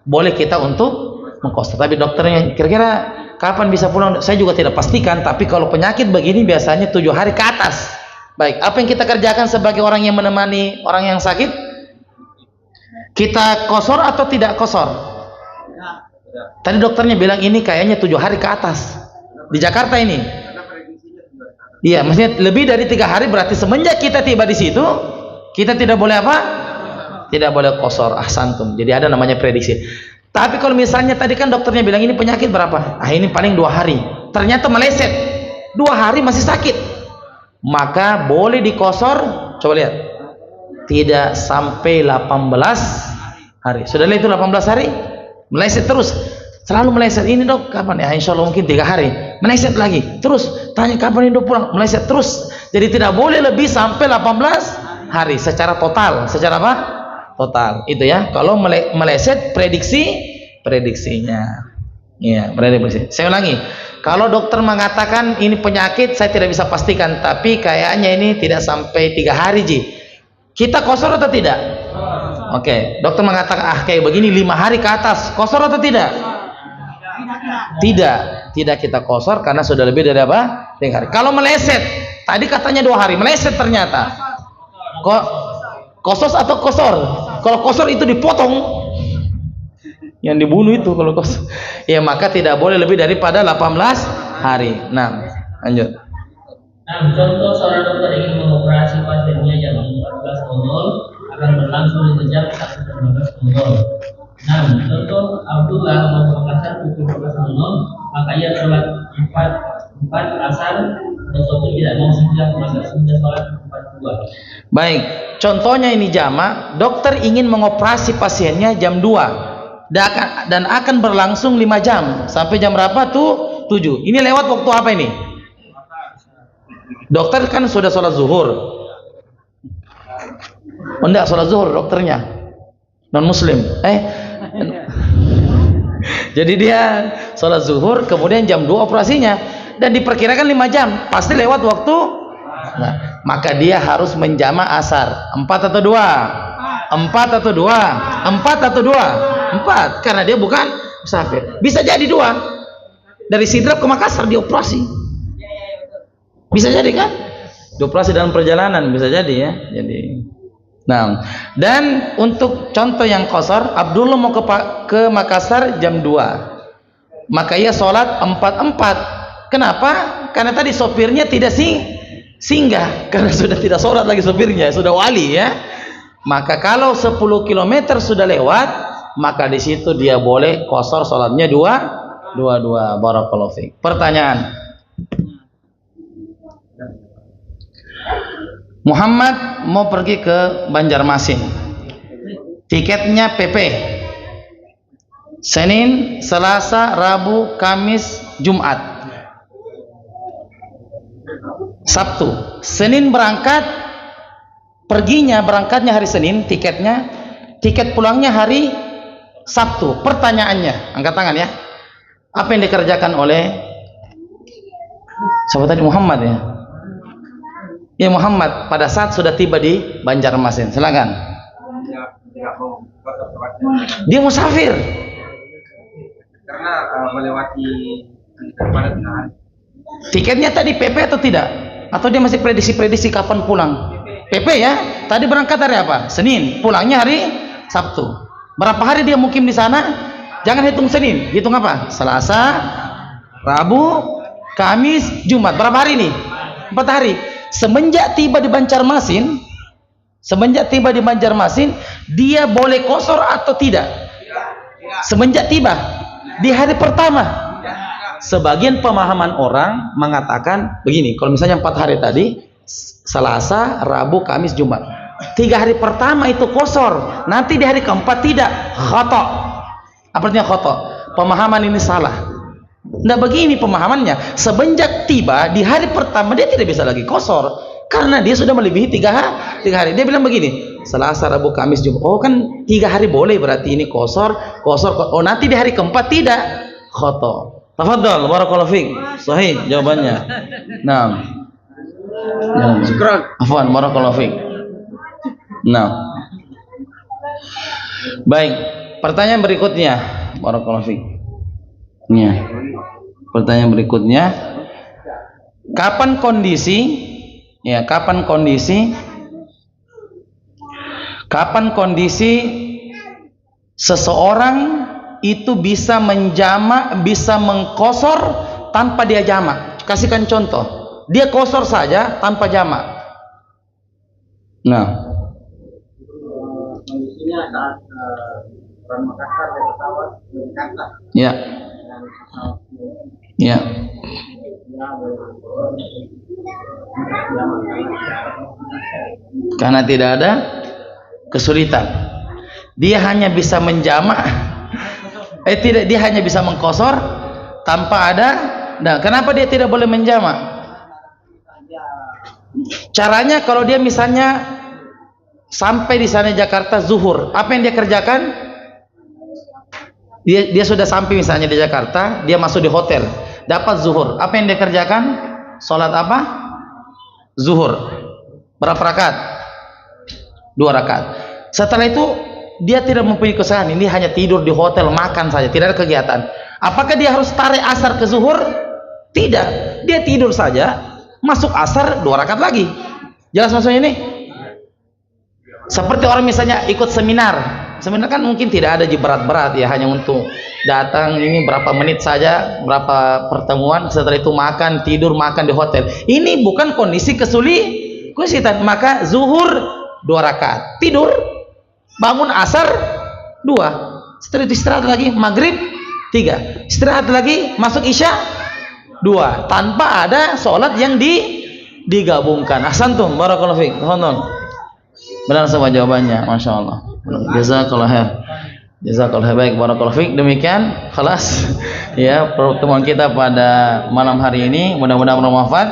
boleh kita untuk mengqasar. Tapi dokternya kira-kira kapan bisa pulang? Saya juga tidak pastikan, tapi kalau penyakit begini biasanya 7 hari ke atas. Baik, apa yang kita kerjakan sebagai orang yang menemani orang yang sakit? Kita qasar atau tidak qasar? Tadi dokternya bilang ini kayaknya 7 hari ke atas di Jakarta ini. Iya, maksudnya lebih dari 3 hari berarti semenjak kita tiba di situ, kita tidak boleh tidak boleh qasar. Ahsantum. Jadi ada namanya prediksi. Tapi kalau misalnya tadi kan dokternya bilang ini penyakit berapa? Ini paling 2 hari. Ternyata meleset 2 hari masih sakit, maka boleh dikosor. Coba lihat, tidak sampai 18 hari. Sudah lihat itu 18 hari, meleset terus, selalu meleset. Ini dok kapan ya? Insya Allah mungkin 3 hari, meleset lagi terus, tanya kapan ini dok pulang, meleset terus. Jadi tidak boleh lebih sampai 18 hari secara total. Secara apa? Total itu ya. Kalau meleset prediksinya ya, prediksi. Saya ulangi, kalau dokter mengatakan ini penyakit, saya tidak bisa pastikan, tapi kayaknya ini tidak sampai 3 hari Ji, kita kosor atau tidak? Oke, dokter mengatakan kayak begini 5 hari ke atas, kosor atau tidak? Tidak kita kosor karena sudah lebih dari apa? 3 hari. Kalau meleset, tadi katanya 2 hari, meleset ternyata. Kok kosos atau kosor? Kalau kosor itu dipotong, yang dibunuh itu kalau kosor. Ya maka tidak boleh lebih daripada 18 hari. Nah, lanjut. Nah, contoh seorang dokter ingin mengoperasi pasiennya jam 14.00 akan berlangsung 5 jam sampai 15.00. Nah, contoh Abdullah mau ke Makassar pukul 14.00, maka ia sholat 4 asar, dan sopir tidak mau singgah ke Makassar sehingga sholat 4.2. Baik, contohnya ini jamak, dokter ingin mengoperasi pasiennya jam 2 dan akan berlangsung 5 jam sampai jam berapa tuh? 7. Ini lewat waktu apa ini? Dokter kan sudah sholat zuhur. Oh enggak, sholat zuhur dokternya non muslim. Jadi dia sholat zuhur, kemudian jam 2 operasinya, dan diperkirakan 5 jam, pasti lewat waktu. Nah, maka dia harus menjamak asar 4 atau 2? 4 atau 2? 4 atau 2? 4, karena dia bukan musafir. Bisa jadi 2, dari Sidrap ke Makassar dioperasi, bisa jadi kan? Dioperasi dalam perjalanan, bisa jadi ya. Jadi, nah, dan untuk contoh yang qasar, Abdullah mau ke Makassar jam 2, maka ia sholat 4-4. Kenapa? Karena tadi sopirnya tidak singgah, karena sudah tidak sholat lagi sopirnya, sudah wali ya. Maka kalau 10 km sudah lewat, maka di situ dia boleh qasar sholatnya 2. Barakallahu fiik. Pertanyaan, Muhammad mau pergi ke Banjarmasin, tiketnya PP, Senin, Selasa, Rabu, Kamis, Jumat, Sabtu. Senin berangkat, berangkatnya hari Senin, tiket pulangnya hari Sabtu. Pertanyaannya, angkat tangan ya, apa yang dikerjakan oleh siapa tadi? Muhammad ya? Ya, Muhammad pada saat sudah tiba di Banjarmasin. Silakan. Dia musafir karena melewati perjalanan. Tiketnya tadi PP atau tidak? Atau dia masih prediksi kapan pulang? PP ya. Tadi berangkat hari apa? Senin. Pulangnya hari Sabtu. Berapa hari dia mukim di sana? Jangan hitung Senin, hitung apa? Selasa, Rabu, Kamis, Jumat. Berapa hari ini? 4 hari. Semenjak tiba di Banjarmasin, dia boleh qasar atau tidak? Semenjak tiba di hari pertama. Sebagian pemahaman orang mengatakan begini, kalau misalnya 4 hari tadi, Selasa, Rabu, Kamis, Jumat, 3 hari pertama itu qasar, nanti di hari keempat tidak, khata. Apa artinya khata? Pemahaman ini salah. Nah, begini pemahamannya, semenjak tiba di hari pertama dia tidak bisa lagi qasar karena dia sudah melebihi 3 hari. Dia bilang begini, Selasa, Rabu, Kamis, Jumat. Oh kan 3 hari boleh, berarti ini qasar. Oh nanti di hari keempat tidak, khata. Tafadhal, barakallahu fiik. Sahih jawabannya. Naam. Syukran. Afwan, barakallahu fiik. Nah. Baik, pertanyaan berikutnya. Barakallahu fiik. Ya. Pertanyaan berikutnya, kapan kondisi seseorang itu bisa menjamak, bisa mengqasar tanpa dia jamak? Kasihkan contoh. Dia qasar saja tanpa jamak. Nah, Kondisinya saat orang Makassar dari pesawat ke Jakarta. ya. Ya. Karena tidak ada kesulitan. Dia hanya bisa menjamak, tidak, dia hanya bisa mengkosor tanpa ada. Nah, kenapa dia tidak boleh menjamak? Caranya kalau dia misalnya sampai di sana Jakarta zuhur, apa yang dia kerjakan? Dia sudah sampai misalnya di Jakarta, dia masuk di hotel, dapat zuhur. Apa yang dia kerjakan? Salat apa? Zuhur. Berapa rakaat? 2 rakaat. Setelah itu dia tidak mempunyai kesalahan, ini hanya tidur di hotel, makan saja, tidak ada kegiatan. Apakah dia harus tarik asar ke zuhur? Tidak, dia tidur saja, masuk asar 2 rakaat lagi. Jelas maksudnya ini? Seperti orang misalnya ikut seminar kan mungkin tidak ada berat-berat ya, hanya untuk datang ini berapa menit saja, berapa pertemuan, setelah itu makan, tidur, makan di hotel. Ini bukan kondisi kesulitan. Maka zuhur 2 rakaat, tidur, bangun asar 2, setelah itu istirahat lagi, maghrib 3, istirahat lagi, masuk isya 2, tanpa ada sholat yang digabungkan. Ahsantum, barakallahu fiik. Benar semua jawabannya, masya Allah. Jazakallah khair. Jazakallah khair. Baik, barakallahu fiik. Demikian, kelas ya pertemuan kita pada malam hari ini. Mudah-mudahan bermanfaat.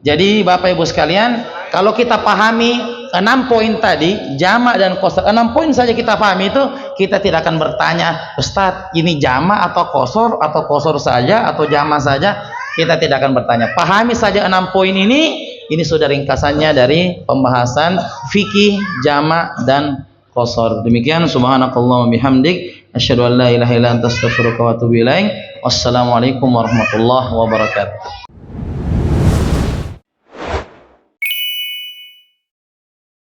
Jadi Bapak Ibu sekalian, kalau kita pahami 6 poin tadi, jamak dan qasar, 6 poin saja kita pahami itu, kita tidak akan bertanya, Ustadz ini jamak atau qasar saja atau jamak saja, kita tidak akan bertanya. Pahami saja 6 poin ini sudah ringkasannya dari pembahasan fikih jamak dan qasar. Demikian, subhanakallahumma bihamdik, asyhadu an la ilaha illa anta astaghfiruka wa atubu ilaik. Wassalamualaikum warahmatullahi wabarakatuh.